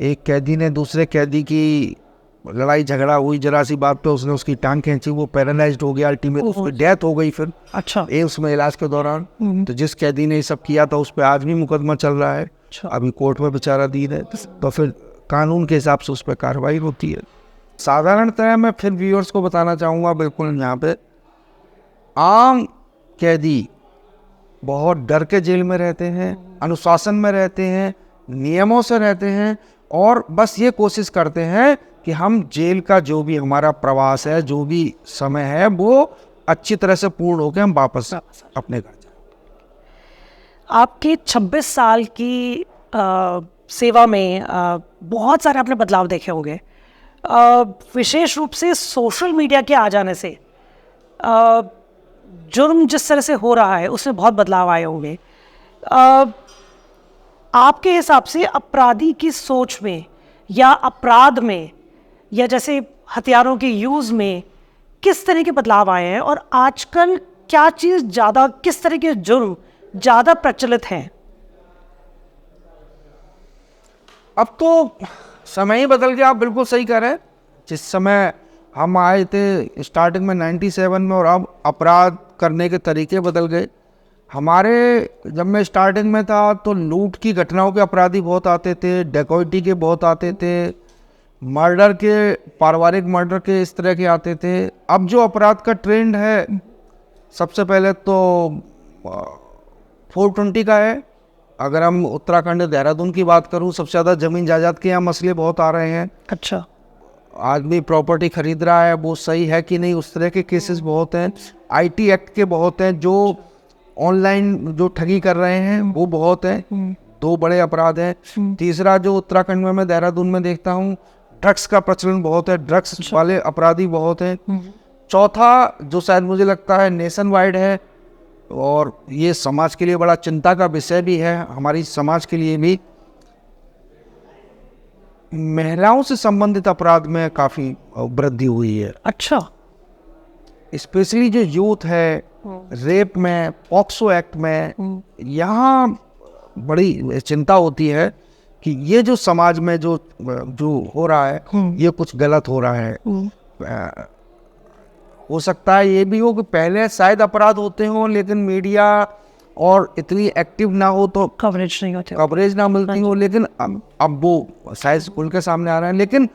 एक कैदी ने दूसरे कैदी की लड़ाई झगड़ा हुई जरा सी बात पे, उसने उसकी टांग खींची, वो पैरालाइज्ड हो गया, अल्टीमेट उसकी डेथ हो गई फिर। अच्छा। एम्स में इलाज के दौरान। तो जिस कैदी ने ये सब किया था उस पर आज भी मुकदमा चल रहा है। अभी कोर्ट में बेचारा दीन है, तो फिर कानून के हिसाब से उस पर कार्रवाई होती है। साधारणतः मैं फिर व्यूअर्स को बताना चाहूँगा, बिल्कुल यहाँ पे आम कैदी बहुत डर के जेल में रहते हैं, अनुशासन में रहते हैं, नियमों से रहते हैं, और बस ये कोशिश करते हैं कि हम जेल का जो भी हमारा प्रवास है, जो भी समय है, वो अच्छी तरह से पूर्ण होकर हम वापस अपने घर जाएं। आपके 26 साल की सेवा में बहुत सारे आपने बदलाव देखे होंगे। विशेष रूप से सोशल मीडिया के आ जाने से जुर्म जिस तरह से हो रहा है उसमें बहुत बदलाव आए होंगे। आपके हिसाब से अपराधी की सोच में या अपराध में या जैसे हथियारों के यूज़ में किस तरह के बदलाव आए हैं, और आजकल क्या चीज़ ज़्यादा, किस तरह के जुर्म ज़्यादा प्रचलित हैं? अब तो समय ही बदल गया, आप बिल्कुल सही कह रहे हैं। जिस समय हम आए थे स्टार्टिंग में 97 में, और अब अपराध करने के तरीके बदल गए। हमारे जब मैं स्टार्टिंग में था तो लूट की घटनाओं के अपराधी बहुत आते थे, डकैती के बहुत आते थे, मर्डर के, पारिवारिक मर्डर के, इस तरह के आते थे। अब जो अपराध का ट्रेंड है, सबसे पहले तो 420 का है, अगर हम उत्तराखंड देहरादून की बात करूं, सबसे ज़्यादा ज़मीन जायदाद के यहाँ मसले बहुत आ रहे हैं। अच्छा। आदमी प्रॉपर्टी खरीद रहा है, वो सही है कि नहीं, उस तरह के केसेस बहुत हैं। आईटी एक्ट के बहुत हैं, जो ऑनलाइन जो ठगी कर रहे हैं वो बहुत हैं। 2 बड़े अपराध हैं। तीसरा जो उत्तराखंड में मैं देहरादून में देखता हूँ, ड्रग्स का प्रचलन बहुत है, ड्रग्स वाले अपराधी बहुत हैं। चौथा जो शायद मुझे लगता है नेशन वाइड है, और ये समाज के लिए बड़ा चिंता का विषय भी है, हमारी समाज के लिए भी, महिलाओं से संबंधित अपराध में काफ़ी वृद्धि हुई है। अच्छा। स्पेशली जो यूथ है, रेप में, पॉक्सो एक्ट में, यहाँ बड़ी चिंता होती है कि ये जो समाज में जो हो रहा है, ये कुछ गलत हो रहा है। हो सकता है ये भी हो कि पहले शायद अपराध होते हों, लेकिन मीडिया और इतनी एक्टिव ना हो तो कवरेज नहीं होती, कवरेज ना मिलती हो, लेकिन अब वो शायद खुल के सामने आ रहा है। लेकिन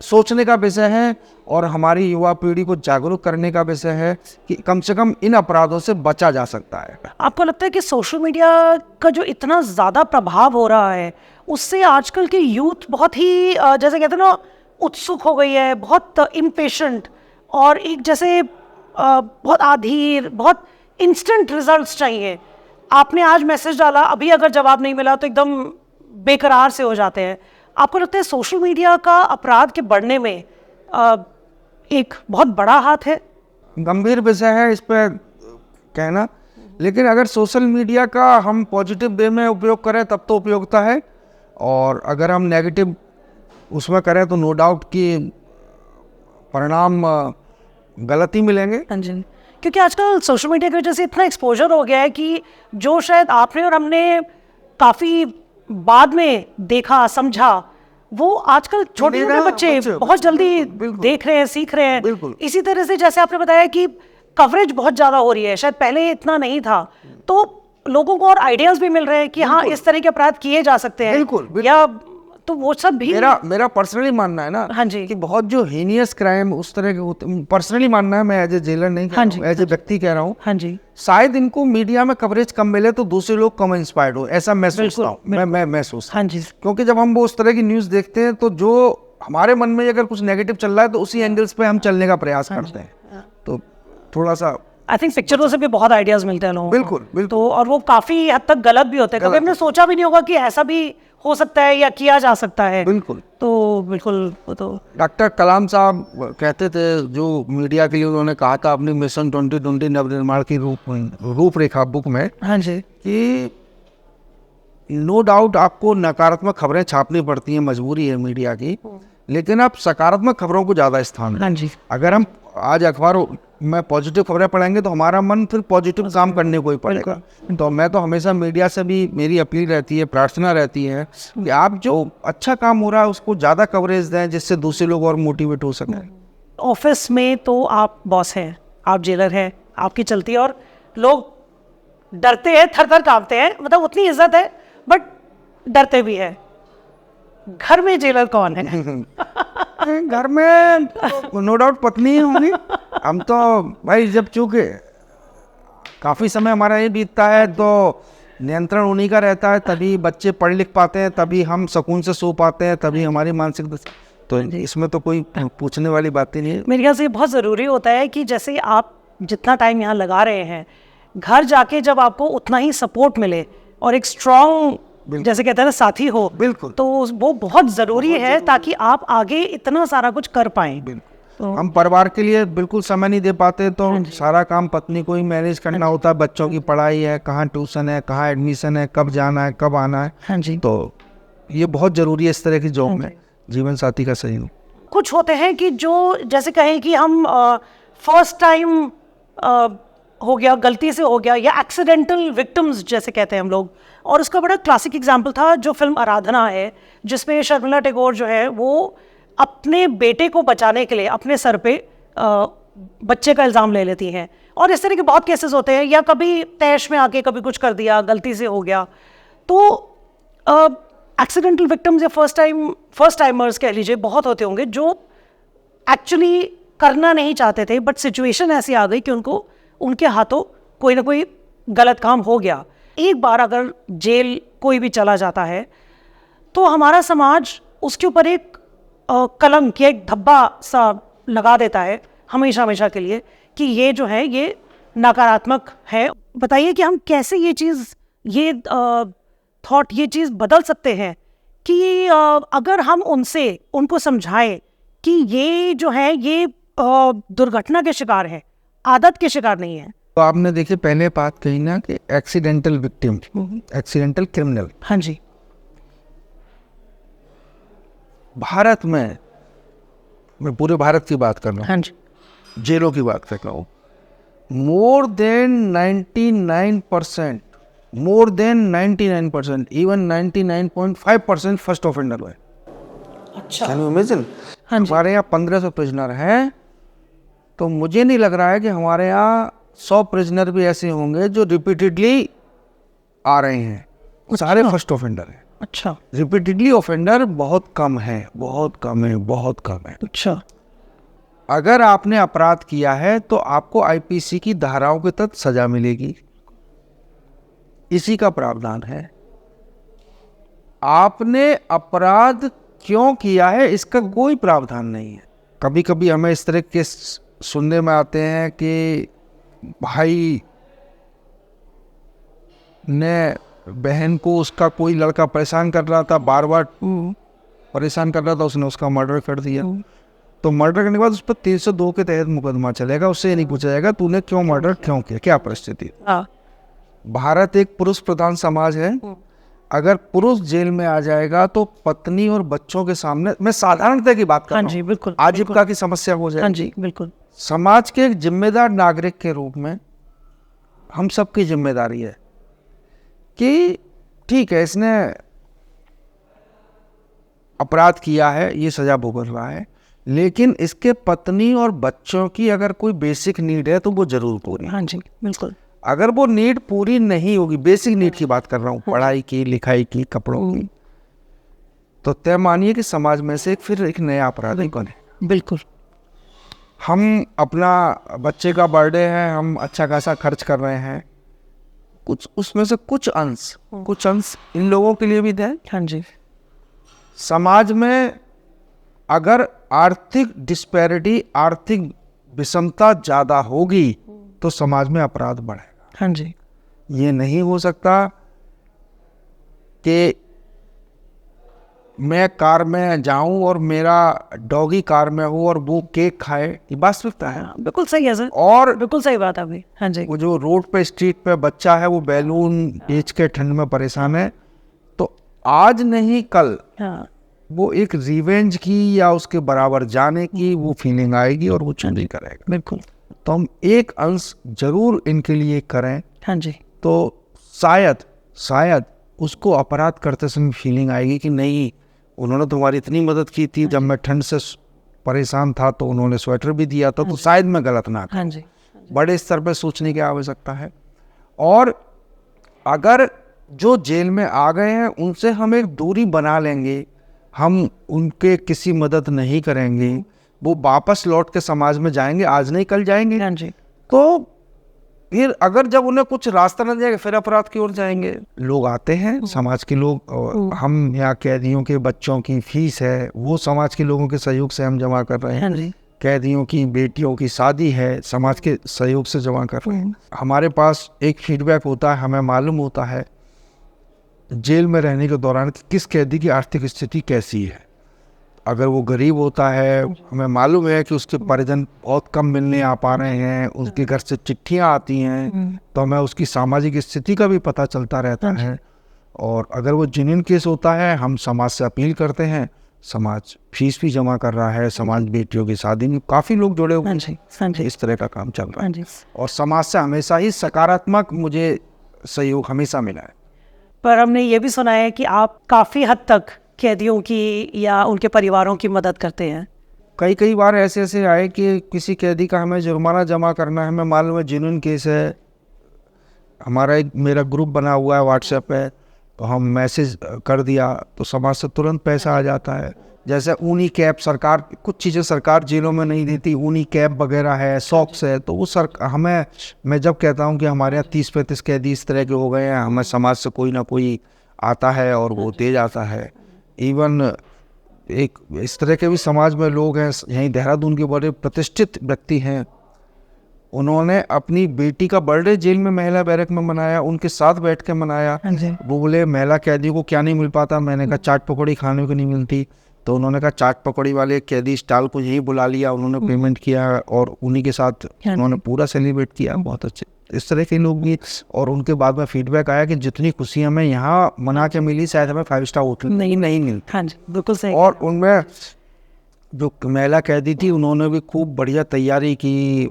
सोचने का विषय है, और हमारी युवा पीढ़ी को जागरूक करने का विषय है कि कम से कम इन अपराधों से बचा जा सकता है। आपको लगता है कि सोशल मीडिया का जो इतना ज़्यादा प्रभाव हो रहा है, उससे आजकल की यूथ बहुत ही जैसे कहते हैं ना, उत्सुक हो गई है, बहुत इम्पेशेंट, और एक जैसे बहुत आधीर, बहुत इंस्टेंट रिजल्ट्स चाहिए। आपने आज मैसेज डाला, अभी अगर जवाब नहीं मिला तो एकदम बेकरार से हो जाते हैं। आपको लगता है सोशल मीडिया का अपराध के बढ़ने में एक बहुत बड़ा हाथ है? गंभीर विषय है इस पर कहना, लेकिन अगर सोशल मीडिया का हम पॉजिटिव वे में उपयोग करें तब तो उपयोगिता है, और अगर हम नेगेटिव उसमें करें तो नो डाउट कि परिणाम गलत ही मिलेंगे। हाँ जी, क्योंकि आजकल सोशल मीडिया की वजह से इतना एक्सपोजर हो गया है कि जो शायद आपने और हमने काफ़ी बाद में देखा समझा, वो आजकल छोटे छोटे बच्चे बहुत जल्दी देख रहे हैं, सीख रहे हैं। इसी तरह से जैसे आपने बताया कि कवरेज बहुत ज़्यादा हो रही है, शायद पहले इतना नहीं था, तो लोगों को और आइडियाज़ भी मिल रहे हैं कि हाँ इस तरह के अपराध किए जा सकते हैं। बिल्कुल। या तो वो सब भी मेरा पर्सनली मानना है ना, हाँ जी, कि बहुत जो हीनियस क्राइम उस तरह के होते, पर्सनली मानना है, मैं एज ए जेलर नहीं, हाँ जी, एज ए व्यक्ति कह रहा हूँ। हाँ जी, शायद इनको मीडिया में कवरेज कम मिले तो दूसरे लोग कम इंस्पायर्ड हो, ऐसा मैं सोचता हूँ। मैं सोचता हूँ, क्योंकि जब हम वो उस तरह की न्यूज़ देखते हैं तो जो हमारे मन में अगर कुछ नेगेटिव चल रहा है तो उसी एंगल्स पे हम चलने का प्रयास करते हैं, तो थोड़ा सा आई थिंक पिक्चरों से भी बहुत आइडियाज मिलते हैं लोगों को। बिल्कुल। तो और वो काफी हद तक गलत भी होते हैं, कभी हमने सोचा भी नहीं होगा कि ऐसा भी हो सकता है या किया जा सकता है। बिल्कुल। तो बिल्कुल, वो तो डॉक्टर कलाम साहब कहते थे, जो मीडिया के लिए उन्होंने कहा था अपनी मिशन 2020 नवनिर्माण की रूपरेखा बुक में, हाँ जी, कि नो डाउट आपको नकारात्मक खबरें छापनी पड़ती हैं, मजबूरी है मीडिया की, लेकिन आप सकारात्मक खबरों को ज़्यादा स्थान दें। हाँ जी, अगर हम आज अखबारों में पॉजिटिव खबरें पढ़ेंगे तो हमारा मन फिर पॉजिटिव काम करने को ही पड़ेगा। तो मैं तो हमेशा मीडिया से भी मेरी अपील रहती है, प्रार्थना रहती है कि आप जो अच्छा काम हो रहा है उसको ज़्यादा कवरेज दें, जिससे दूसरे लोग और मोटिवेट हो सकें। ऑफिस में तो आप बॉस हैं, आप जेलर हैं, आपकी चलती है, और लोग डरते हैं, थर थर कांपते हैं, मतलब उतनी इज्जत है बट डरते भी है। घर में जेलर कौन है? घर में नो डाउट पत्नी ही होंगी। हम तो भाई जब चूंकि काफ़ी समय हमारा ये बीतता है तो नियंत्रण उन्हीं का रहता है, तभी बच्चे पढ़ लिख पाते हैं, तभी हम सुकून से सो पाते हैं, तभी हमारी मानसिक, तो इसमें तो कोई पूछने वाली बात ही नहीं है। मेरे ख्याल से बहुत ज़रूरी होता है कि जैसे आप जितना टाइम यहाँ लगा रहे हैं, घर जाके जब आपको उतना ही सपोर्ट मिले और एक स्ट्रॉन्ग जैसे कहते हैं ना साथी हो, बिल्कुल, तो वो बहुत ज़रूरी है ताकि आप आगे इतना सारा कुछ कर पाएं। तो हम परिवार के लिए बिल्कुल समय नहीं दे पाते, तो सारा काम पत्नी को ही मैनेज करना होता है। बच्चों की पढ़ाई है, कहाँ ट्यूशन है, कहाँ एडमिशन है, कब जाना है, कब आना है। हाँ जी, तो ये बहुत ज़रूरी है इस तरह की जॉब में जीवन साथी का सहयोग। कुछ होते हैं कि जो जैसे कहें कि हम फर्स्ट टाइम हो गया, गलती से हो गया, या एक्सीडेंटल विक्टिम्स जैसे कहते हैं हम लोग, और उसका बड़ा क्लासिक एग्जाम्पल था जो फिल्म आराधना है, जिसमें शर्मिला टैगोर जो है वो अपने बेटे को बचाने के लिए अपने सर पे बच्चे का इल्ज़ाम ले लेती हैं। और इस तरह के बहुत केसेस होते हैं, या कभी तैश में आके कभी कुछ कर दिया, गलती से हो गया। तो एक्सीडेंटल विक्टिम्स या फर्स्ट टाइमर्स कह लीजिए बहुत होते होंगे जो एक्चुअली करना नहीं चाहते थे, बट सिचुएशन ऐसी आ गई कि उनको उनके हाथों कोई ना कोई गलत काम हो गया। एक बार अगर जेल कोई भी चला जाता है तो हमारा समाज उसके ऊपर एक कलंक या एक धब्बा सा लगा देता है हमेशा हमेशा के लिए कि ये जो है ये नकारात्मक है। बताइए कि हम कैसे ये चीज़, ये थॉट, ये चीज़ बदल सकते हैं कि अगर हम उनको समझाएं कि ये जो है ये दुर्घटना के शिकार है, आदत के शिकार नहीं है। तो आपने देखिए पहले बात कही ना कि एक्सीडेंटल विक्टिम, एक्सीडेंटल क्रिमिनल। हाँ जी। भारत में, मैं पूरे भारत की बात कर रहा हूँ, हाँ जी। जेलों की बात कर रहा हूँ, more than 99%, more than 99%, even 99.5% first offender हुए। अच्छा। Can you imagine? हाँ जी। हमारे यहाँ 1500 प्रिजनर हैं, तो मुझे नहीं लग रहा है कि हमारे यहाँ 100 प्रिजनर भी ऐसे होंगे जो रिपीटेडली आ रहे हैं। सारे फर्स्ट ऑफेंडर हैं। अच्छा। रिपीटेडली ऑफेंडर बहुत कम है, बहुत कम है, बहुत कम है। अच्छा। अगर आपने अपराध किया है तो आपको आईपीसी की धाराओं के तहत सजा मिलेगी, इसी का प्रावधान है। आपने अपराध क्यों किया है इसका कोई प्रावधान नहीं है। कभी कभी हमें इस तरह के सुनने में आते हैं कि भाई ने बहन को, उसका कोई लड़का परेशान कर रहा था, बार बार परेशान कर रहा था, उसने उसका मर्डर कर दिया। तो मर्डर करने के बाद उस पर 302 के तहत मुकदमा चलेगा। उससे ये नहीं पूछा जाएगा तूने क्यों मर्डर क्यों किया, क्या परिस्थिति। भारत एक पुरुष प्रधान समाज है। अगर पुरुष जेल में आ जाएगा तो पत्नी और बच्चों के सामने, मैं साधारणता की बात कर रहा हूं, जी बिल्कुल, आजीविका की समस्या हो जाए। हाँ जी बिल्कुल। समाज के एक जिम्मेदार नागरिक के रूप में हम सबकी जिम्मेदारी है कि ठीक है, इसने अपराध किया है, ये सजा भुगत रहा है, लेकिन इसके पत्नी और बच्चों की अगर कोई बेसिक नीड है तो वो जरूर पूरी। हाँ जी बिल्कुल। अगर वो नीड पूरी नहीं होगी, बेसिक नीड की बात कर रहा हूँ, पढ़ाई की, लिखाई की, कपड़ों की, तो तय मानिए कि समाज में से फिर एक नया अपराधी बने। बिल्कुल। हम अपना बच्चे का बर्थडे है, हम अच्छा खासा खर्च कर रहे हैं, कुछ उसमें से कुछ अंश इन लोगों के लिए भी दें। हाँ जी। समाज में अगर आर्थिक डिस्पैरिटी, आर्थिक विषमता ज़्यादा होगी तो समाज में अपराध बढ़ेगा। हाँ जी। ये नहीं हो सकता कि मैं कार में जाऊं और मेरा डॉगी कार में हो और वो केक खाए, ये वास्तविकता है। बिल्कुल सही है सर, और बिल्कुल सही बात है अभी। हाँ जी। वो जो रोड पे, स्ट्रीट पे बच्चा है, वो बैलून बेच के ठंड में परेशान है, तो आज नहीं कल हाँ। वो एक रिवेंज की या उसके बराबर जाने की वो फीलिंग आएगी और वो चोरी करेगा। बिल्कुल। तो हम एक अंश जरूर इनके लिए करें, हाँ जी। तो शायद उसको अपराध करते समय फीलिंग आएगी कि नहीं, उन्होंने तुम्हारी इतनी मदद की थी, जब मैं ठंड से परेशान था तो उन्होंने स्वेटर भी दिया था, तो शायद मैं गलत ना करूं। हाँ जी। बड़े स्तर पर सोचने की आवश्यकता है। और अगर जो जेल में आ गए हैं उनसे हम एक दूरी बना लेंगे, हम उनके किसी मदद नहीं करेंगे, वो वापस लौट के समाज में जाएंगे, आज नहीं कल जाएंगे। हाँ जी। तो फिर अगर जब उन्हें कुछ रास्ता न जाएगा फिर अपराध की ओर जाएंगे। लोग आते हैं, समाज के लोग, हम यहाँ कैदियों के बच्चों की फीस है वो समाज के लोगों के सहयोग से हम जमा कर रहे हैं। हाँ जी। कैदियों की बेटियों की शादी है, समाज के सहयोग से जमा कर रहे हैं। हमारे पास एक फीडबैक होता है, हमें मालूम होता है जेल में रहने के दौरान कि किस कैदी की आर्थिक स्थिति कैसी है। अगर वो गरीब होता है, हमें मालूम है कि उसके परिजन बहुत कम मिलने आ पा रहे हैं, उसके घर से चिट्ठियाँ आती हैं, तो हमें उसकी सामाजिक स्थिति का भी पता चलता रहता है। और अगर वो जेन्युइन केस होता है, हम समाज से अपील करते हैं, समाज फीस भी जमा कर रहा है, समाज बेटियों की शादी में काफ़ी लोग जुड़े हुए हैं, इस तरह का काम चल रहा है। और समाज से हमेशा ही सकारात्मक मुझे सहयोग हमेशा मिला है। पर हमने ये भी सुना है कि आप काफ़ी हद तक कैदियों की या उनके परिवारों की मदद करते हैं। कई बार ऐसे आए कि किसी कैदी का हमें जुर्माना जमा करना है, हमें मालूम है जेन्युइन केस है, मेरा ग्रुप बना हुआ है व्हाट्सएप पे, तो हम मैसेज कर दिया तो समाज से तुरंत पैसा आ जाता है। जैसे ऊनी कैप, सरकार कुछ चीज़ें सरकार जेलों में नहीं देती, ऊनी कैप वगैरह है, सॉक्स है, तो वो मैं जब कहता हूँ कि हमारे यहाँ 30-35 कैदी इस तरह के हो गए हैं, हमें समाज से कोई ना कोई आता है और वो तेज आता है। इवन एक इस तरह के भी समाज में लोग हैं, यहीं देहरादून के बड़े प्रतिष्ठित व्यक्ति हैं, उन्होंने अपनी बेटी का बर्थडे जेल में महिला बैरक में मनाया, उनके साथ बैठ के मनाया। वो बोले महिला कैदी को क्या नहीं मिल पाता, मैंने कहा चाट पकौड़ी खाने को नहीं मिलती, तो उन्होंने कहा चाट पकौड़ी वाले कैदी स्टॉल को यही बुला लिया, उन्होंने पेमेंट किया और उन्हीं के साथ उन्होंने पूरा सेलिब्रेट किया। बहुत अच्छे इस तरह के लोग भी। और उनके बाद में फीडबैक आया कि जितनी खुशी हमें यहाँ मना के मिली शायद हमें 5 स्टार होटल नहीं मिलती। हाँ जी, बिल्कुल सही। और उनमें जो महिला कैदी थी उन्होंने भी खूब बढ़िया तैयारी की,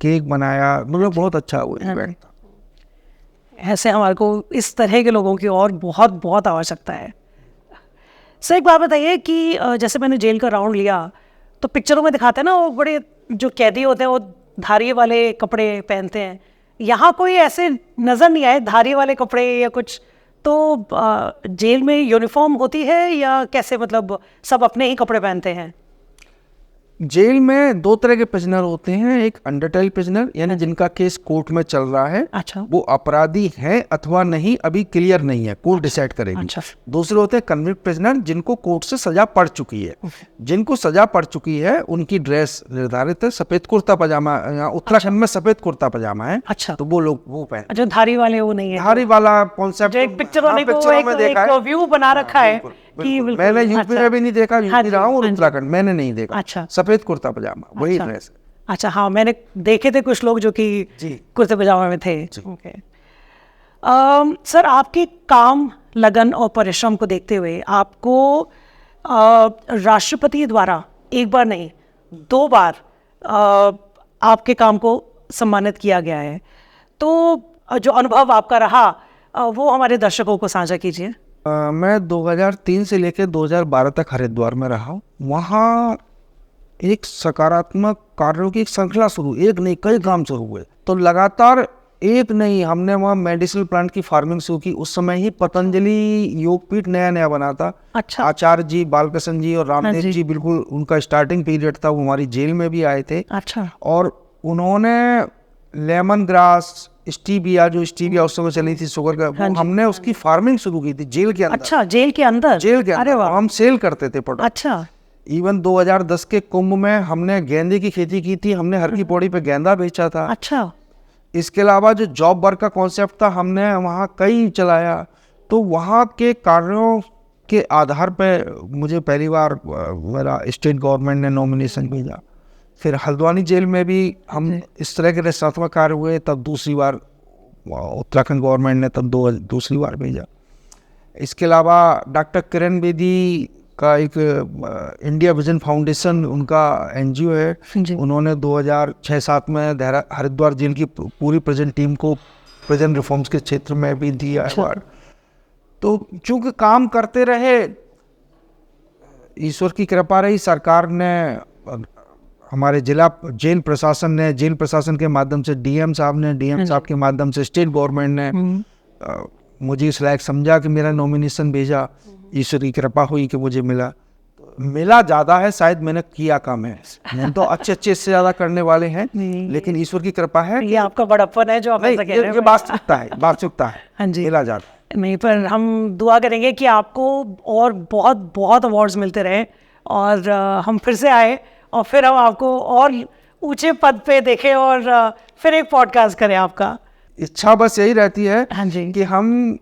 केक बनाया, मतलब बहुत अच्छा वो इवेंट था। ऐसे हमारे को इस तरह के लोगों की और बहुत बहुत आवश्यकता है। सर एक बात बताइए कि जैसे मैंने जेल का राउंड लिया तो पिक्चरों में दिखाते हैं ना, वो बड़े जो कैदी होते हैं वो धारी वाले कपड़े पहनते हैं, यहाँ कोई ऐसे नज़र नहीं आए धारी वाले कपड़े या कुछ। तो जेल में यूनिफॉर्म होती है या कैसे, मतलब सब अपने ही कपड़े पहनते हैं? जेल में 2 तरह के प्रिजनर होते हैं, एक अंडरटेल प्रिजनर यानी जिनका केस कोर्ट में चल रहा है, अच्छा, वो अपराधी है अथवा नहीं अभी क्लियर नहीं है, कोर्ट डिसाइड करेगी। अच्छा। दूसरे होते हैं कन्विक्ट प्रिजनर जिनको कोर्ट से सजा पड़ चुकी है। जिनको सजा पड़ चुकी है उनकी ड्रेस निर्धारित है, सफेद कुर्ता पजामा, उत्तराखंड में सफेद कुर्ता पजामा है। अच्छा, तो वो लोग वो पहन। अच्छा, धारी वाले वो नहीं है, धारी वाला कॉन्सेप्ट एक पिक्चरों में देखा है, व्यू बना रखा है कि मैंने यूपी में भी नहीं देखा, यूपी रहा हूँ और उत्तराखंड मैंने नहीं देखा। अच्छा, सफेद कुर्ता पजामा वही ड्रेस है। अच्छा, हाँ मैंने देखे थे कुछ लोग जो कि कुर्ते पजामा में थे। ओके। सर आपके काम, लगन और परिश्रम को देखते हुए आपको राष्ट्रपति द्वारा एक बार नहीं 2 बार आपके काम को सम्मानित किया गया है, तो जो अनुभव आपका रहा वो हमारे दर्शकों को साझा कीजिए। मैं 2003 से लेकर 2012 तक हरिद्वार में रहा हूँ। वहाँ एक सकारात्मक कार्यों की एक श्रृंखला शुरू, एक नहीं कई काम शुरू हुए। तो लगातार एक नहीं, हमने वहाँ मेडिसिनल प्लांट की फार्मिंग शुरू की। उस समय ही पतंजलि योगपीठ नया बना था। अच्छा। आचार्य जी, बालकृष्ण जी और रामदेव जी, बिल्कुल उनका स्टार्टिंग पीरियड था। वो हमारी जेल में भी आए थे। अच्छा। और उन्होंने लेमन ग्रास, स्टीविया, जो स्टीविया उस समय चली थी शुगर का, हमने उसकी फार्मिंग शुरू की थी जेल के अंदर। अच्छा, जेल के अंदर? जेल के अंदर हम सेल करते थे प्रोडक्ट। अच्छा। इवन 2010 के कुंभ में हमने गेंदे की खेती की थी, हमने हर की पौड़ी पे गेंदा बेचा था। अच्छा। इसके अलावा जो जॉब वर्क का कॉन्सेप्ट था हमने वहाँ कई चलाया। तो वहाँ के कार्यों के आधार पे मुझे पहली बार मेरा स्टेट गवर्नमेंट ने नॉमिनेशन भेजा। फिर हल्द्वानी जेल में भी हम इस तरह के रचनात्मक कार्य हुए, तब दूसरी बार उत्तराखंड गवर्नमेंट ने तब दूसरी बार भेजा। इसके अलावा डॉक्टर किरण बेदी का एक इंडिया विजन फाउंडेशन, उनका एनजीओ है, उन्होंने 2006-07 में हरिद्वार जेल की पूरी प्रेजेंट टीम को प्रेजेंट रिफॉर्म्स के क्षेत्र में भी दिया अवार्ड। तो चूंकि काम करते रहे, ईश्वर की कृपा रही, सरकार ने, हमारे जिला जेल प्रशासन ने, जेल प्रशासन के माध्यम से डीएम साहब ने, डीएम साहब के माध्यम से स्टेट गवर्नमेंट ने मुझे इस लायक समझा कि मेरा नॉमिनेशन भेजा। ईश्वर की कृपा हुई कि मुझे मिला ज़्यादा है, शायद मैंने किया कम है। नहीं तो अच्छे इससे ज़्यादा करने वाले हैं, लेकिन ईश्वर की कृपा है। ये आपका बड़प्पन है जो आप ऐसा कह रहे हैं। ये वास्तविकता है। हाँ जी, मिला ज़्यादा नहीं, पर हम दुआ करेंगे कि आपको और बहुत बहुत अवार्ड्स मिलते रहे और हम फिर से आए और फिर हम आपको और ऊंचे पद पे देखें और फिर एक पॉडकास्ट करें आपका। इच्छा बस यही रहती है। हाँ जी। कि हम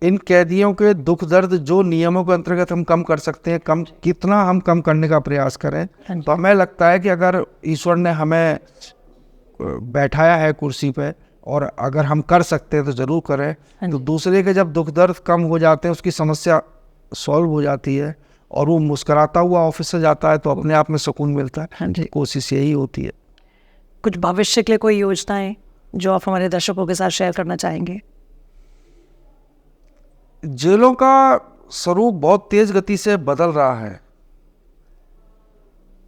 इन कैदियों के दुख दर्द जो नियमों के अंतर्गत हम कम कर सकते हैं, कितना हम कम करने का प्रयास करें। तो हमें लगता है कि अगर ईश्वर ने हमें बैठाया है कुर्सी पे और अगर हम कर सकते हैं तो ज़रूर करें। तो दूसरे के जब दुख दर्द कम हो जाते हैं, उसकी समस्या सॉल्व हो जाती है और वो मुस्कुराता हुआ ऑफिस से जाता है, तो अपने आप में सुकून मिलता है। हाँ जी। कोशिश यही होती है। कुछ भविष्य के लिए कोई योजनाएं जो आप हमारे दर्शकों के साथ शेयर करना चाहेंगे? जेलों का स्वरूप बहुत तेज गति से बदल रहा है।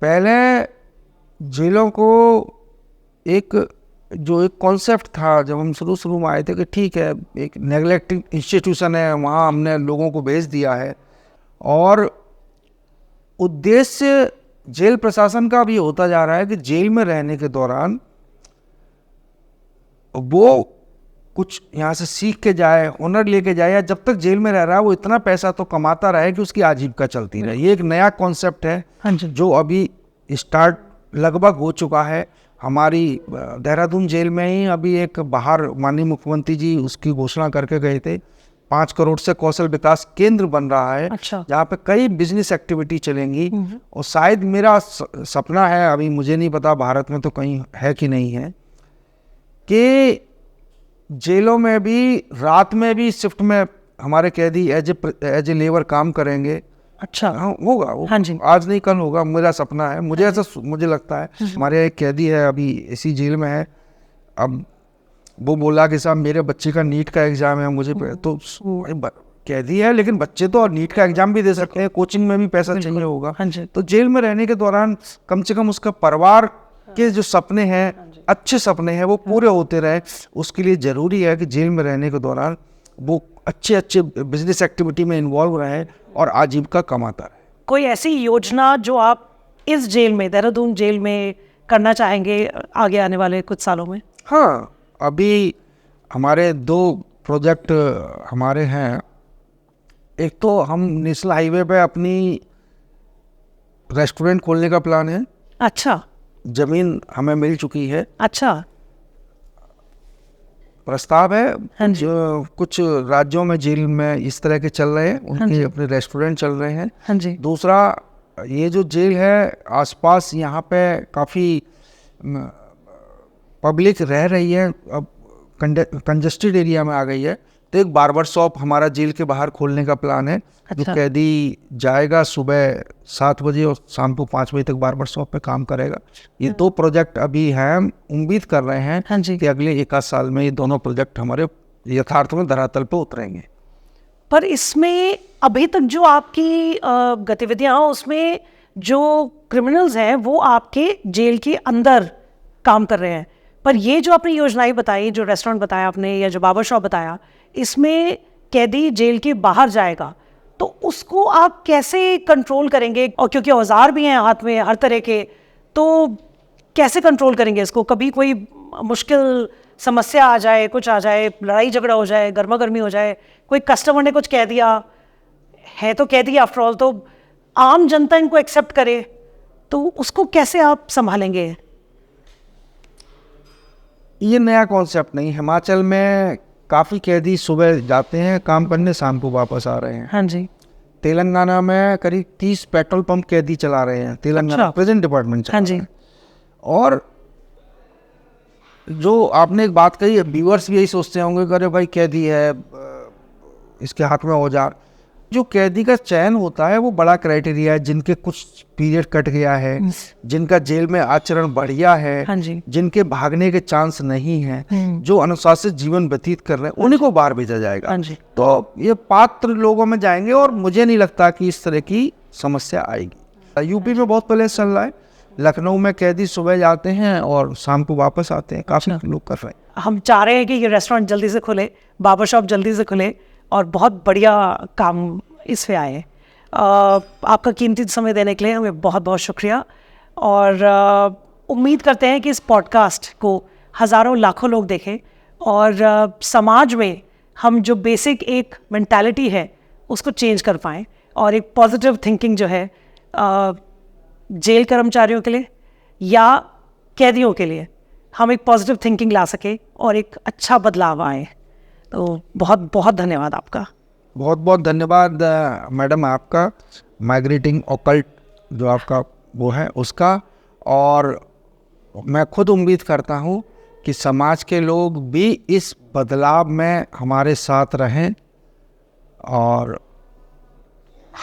पहले जेलों को एक कॉन्सेप्ट था जब हम शुरू में आए थे कि ठीक है, एक नेग्लेक्टेड इंस्टीट्यूशन है, वहाँ हमने लोगों को भेज दिया है। और उद्देश्य जेल प्रशासन का भी होता जा रहा है कि जेल में रहने के दौरान वो कुछ यहाँ से सीख के जाए, हुनर लेके जाए, या जब तक जेल में रह रहा है वो इतना पैसा तो कमाता रहे कि उसकी आजीविका चलती रहे। ये एक नया कॉन्सेप्ट है हाँ जी। जो अभी स्टार्ट लगभग हो चुका है। हमारी देहरादून जेल में ही अभी एक बाहर माननीय मुख्यमंत्री जी उसकी घोषणा करके गए थे, 5 करोड़ से कौशल विकास केंद्र बन रहा है। अच्छा। जहाँ पे कई बिजनेस एक्टिविटी चलेंगी। और शायद मेरा सपना है, अभी मुझे नहीं पता भारत में तो कहीं है कि नहीं है, कि जेलों में भी रात में भी शिफ्ट में हमारे कैदी एज ए लेबर काम करेंगे। अच्छा। हाँ होगा वो, हाँ जी। आज नहीं कल होगा, मेरा सपना है। मुझे ऐसा मुझे लगता है। हमारे एक कैदी है अभी इसी जेल में है, अब वो बोला कि साहब मेरे बच्चे का नीट का एग्जाम है, मुझे तो कैदी है लेकिन बच्चे तो और नीट का एग्जाम भी दे सकते हैं, कोचिंग में भी पैसा चाहिए होगा। हाँ जी। तो जेल में रहने के दौरान कम से कम उसका परिवार के जो सपने हैं, अच्छे सपने हैं, वो पूरे होते रहे। उसके लिए ज़रूरी है कि जेल में रहने के दौरान वो अच्छे बिजनेस एक्टिविटी में इन्वॉल्व रहे और आजीविका कमाता रहे। कोई ऐसी योजना जो आप इस जेल में, देहरादून जेल में करना चाहेंगे आगे आने वाले कुछ सालों में? हाँ, अभी हमारे 2 प्रोजेक्ट हमारे हैं। एक तो हम नेशनल हाईवे पे अपनी रेस्टोरेंट खोलने का प्लान है। अच्छा। जमीन हमें मिल चुकी है, अच्छा। प्रस्ताव है। हाँ जी। जो कुछ राज्यों में जेल में इस तरह के चल रहे हैं, उनके अपने रेस्टोरेंट चल रहे हैं। हाँ जी। दूसरा, ये जो जेल है आसपास यहाँ पे काफ़ी पब्लिक रह रही है, अब कंजस्टेड एरिया में आ गई है, तो एक बार्बर शॉप हमारा जेल के बाहर खोलने का प्लान है। जो अच्छा। कैदी जाएगा सुबह 7 बजे और शाम को 5 बजे तक बार्बर शॉप पे काम करेगा। ये 2 प्रोजेक्ट अभी हैं, हम उम्मीद कर रहे हैं हाँ जी। कि अगले 1 आध साल में ये दोनों प्रोजेक्ट हमारे यथार्थ में धरातल पे उतरेंगे। पर इसमें अभी तक जो आपकी गतिविधियां हैं, उसमें जो क्रिमिनल्स हैं वो आपके जेल के अंदर काम कर रहे हैं, पर ये जो आपने योजनाएं बताई, जो रेस्टोरेंट बताया आपने या जो बार्बर शॉप बताया, इसमें कैदी जेल के बाहर जाएगा, तो उसको आप कैसे कंट्रोल करेंगे? और क्योंकि औजार भी हैं हाथ में हर तरह के, तो कैसे कंट्रोल करेंगे इसको? कभी कोई मुश्किल समस्या आ जाए, कुछ आ जाए, लड़ाई झगड़ा हो जाए, गर्मा गर्मी हो जाए, कोई कस्टमर ने कुछ कह दिया है, तो कह दिया, आफ्टर ऑल तो आम जनता इनको एक्सेप्ट करे, तो उसको कैसे आप संभालेंगे? ये नया कॉन्सेप्ट नहीं, हिमाचल में काफ़ी कैदी सुबह जाते हैं काम करने, शाम को वापस आ रहे हैं। हाँ जी। तेलंगाना में करीब 30 पेट्रोल पंप कैदी चला रहे हैं, तेलंगाना अच्छा। Present department. हाँ जी। और जो आपने एक बात कही है, व्यूअर्स भी यही सोचते होंगे कि अरे भाई कैदी है, इसके हाथ में औजार। जो कैदी का चयन होता है वो बड़ा क्राइटेरिया है, जिनके कुछ पीरियड कट गया है, जिनका जेल में आचरण बढ़िया है, हाँ जी। जिनके भागने के चांस नहीं है, जो अनुशासित जीवन व्यतीत कर रहे हैं, उन्हीं को बाहर भेजा जाएगा। हाँ जी। तो ये पात्र लोगों में जाएंगे और मुझे नहीं लगता कि इस तरह की समस्या आएगी। यूपी में बहुत पहले चल रहा है, लखनऊ में कैदी सुबह जाते हैं और शाम को वापस आते हैं, काफ़ी लोग कर रहे हैं। हम चाह रहे हैं कि ये रेस्टोरेंट जल्दी से खुले, बार्बर शॉप जल्दी से खुले और बहुत बढ़िया काम इस पे आए। आपका कीमती समय देने के लिए हमें बहुत बहुत शुक्रिया, और उम्मीद करते हैं कि इस पॉडकास्ट को हज़ारों लाखों लोग देखें और समाज में हम जो बेसिक एक मेंटालिटी है उसको चेंज कर पाएँ, और एक पॉजिटिव थिंकिंग जो है जेल कर्मचारियों के लिए या कैदियों के लिए, हम एक पॉजिटिव थिंकिंग ला सके और एक अच्छा बदलाव आए। तो बहुत बहुत धन्यवाद आपका। बहुत बहुत धन्यवाद मैडम आपका, माइग्रेटिंग ऑकल्ट जो आपका वो है उसका। और मैं खुद उम्मीद करता हूँ कि समाज के लोग भी इस बदलाव में हमारे साथ रहें और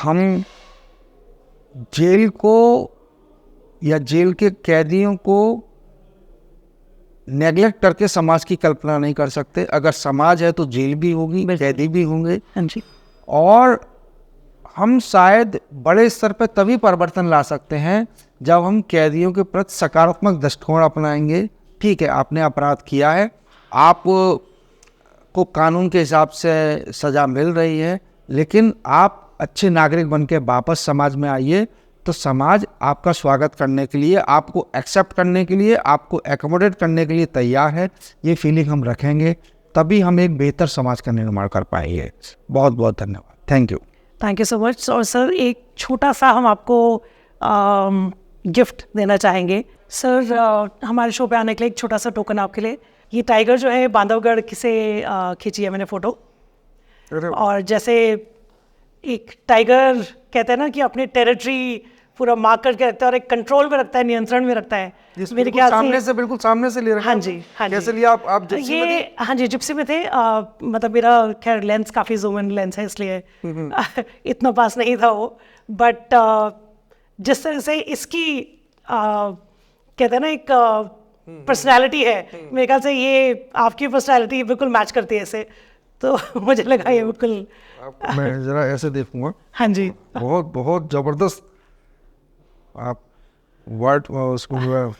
हम जेल को या जेल के कैदियों को नेगलेक्ट करके समाज की कल्पना नहीं कर सकते। अगर समाज है तो जेल भी होगी, कैदी भी होंगे। हाँ जी। और हम शायद बड़े स्तर पर तभी परिवर्तन ला सकते हैं जब हम कैदियों के प्रति सकारात्मक दृष्टिकोण अपनाएंगे। ठीक है, आपने अपराध किया है, आप को कानून के हिसाब से सज़ा मिल रही है, लेकिन आप अच्छे नागरिक बन के वापस समाज में आइए, तो समाज आपका स्वागत करने के लिए, आपको एक्सेप्ट करने के लिए, आपको एकोमोडेट करने के लिए तैयार है। ये फीलिंग हम रखेंगे तभी हम एक बेहतर समाज का निर्माण कर पाएंगे। बहुत बहुत धन्यवाद। Thank you. Thank you so much. और सर एक छोटा सा हम आपको गिफ्ट देना चाहेंगे। सर हमारे शो पे आने के लिए एक छोटा सा टोकन आपके लिए। ये टाइगर जो है बांधवगढ़ से खींची है मैंने फ़ोटो। और जैसे एक टाइगर कहते हैं ना कि अपनी टेरिटरी पूरा मार्क करके रखता है और एक कंट्रोल में रखता है, नियंत्रण में रखता है। मेरे ख्याल से बिल्कुल सामने से ले रहे हैं। हाँ जी, हाँ जी। कैसे लिया आप जिप्सी में ये हाँ जी जिप्सी में थे। मतलब मेरा खैर लेंस काफ़ी जूम इन लेंस है इसलिए इतना पास नहीं था वो। बट जिस तरह से इसकी कहते हैं ना एक पर्सनैलिटी है, मेरे ख्याल से ये आपकी पर्सनैलिटी बिल्कुल मैच करती है इससे। तो मुझे लगा ये बिल्कुल मैं जरा ऐसे देखूंगा। हाँ जी, बहुत बहुत ज़बरदस्त आप वर्ड उसको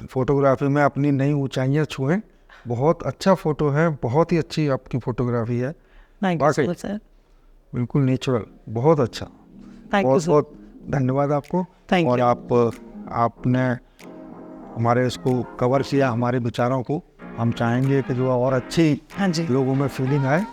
फोटोग्राफी में अपनी नई ऊंचाइयां छुए। बहुत अच्छा फोटो है, बहुत ही अच्छी आपकी फोटोग्राफी है। Thank you so much sir. बिल्कुल नेचुरल, बहुत अच्छा। थैंक यू बहुत सर। बहुत धन्यवाद आपको। Thank और you. आपने हमारे इसको कवर किया, हमारे विचारों को। हम चाहेंगे कि जो और अच्छी हाँ जी, लोगों में फीलिंग आए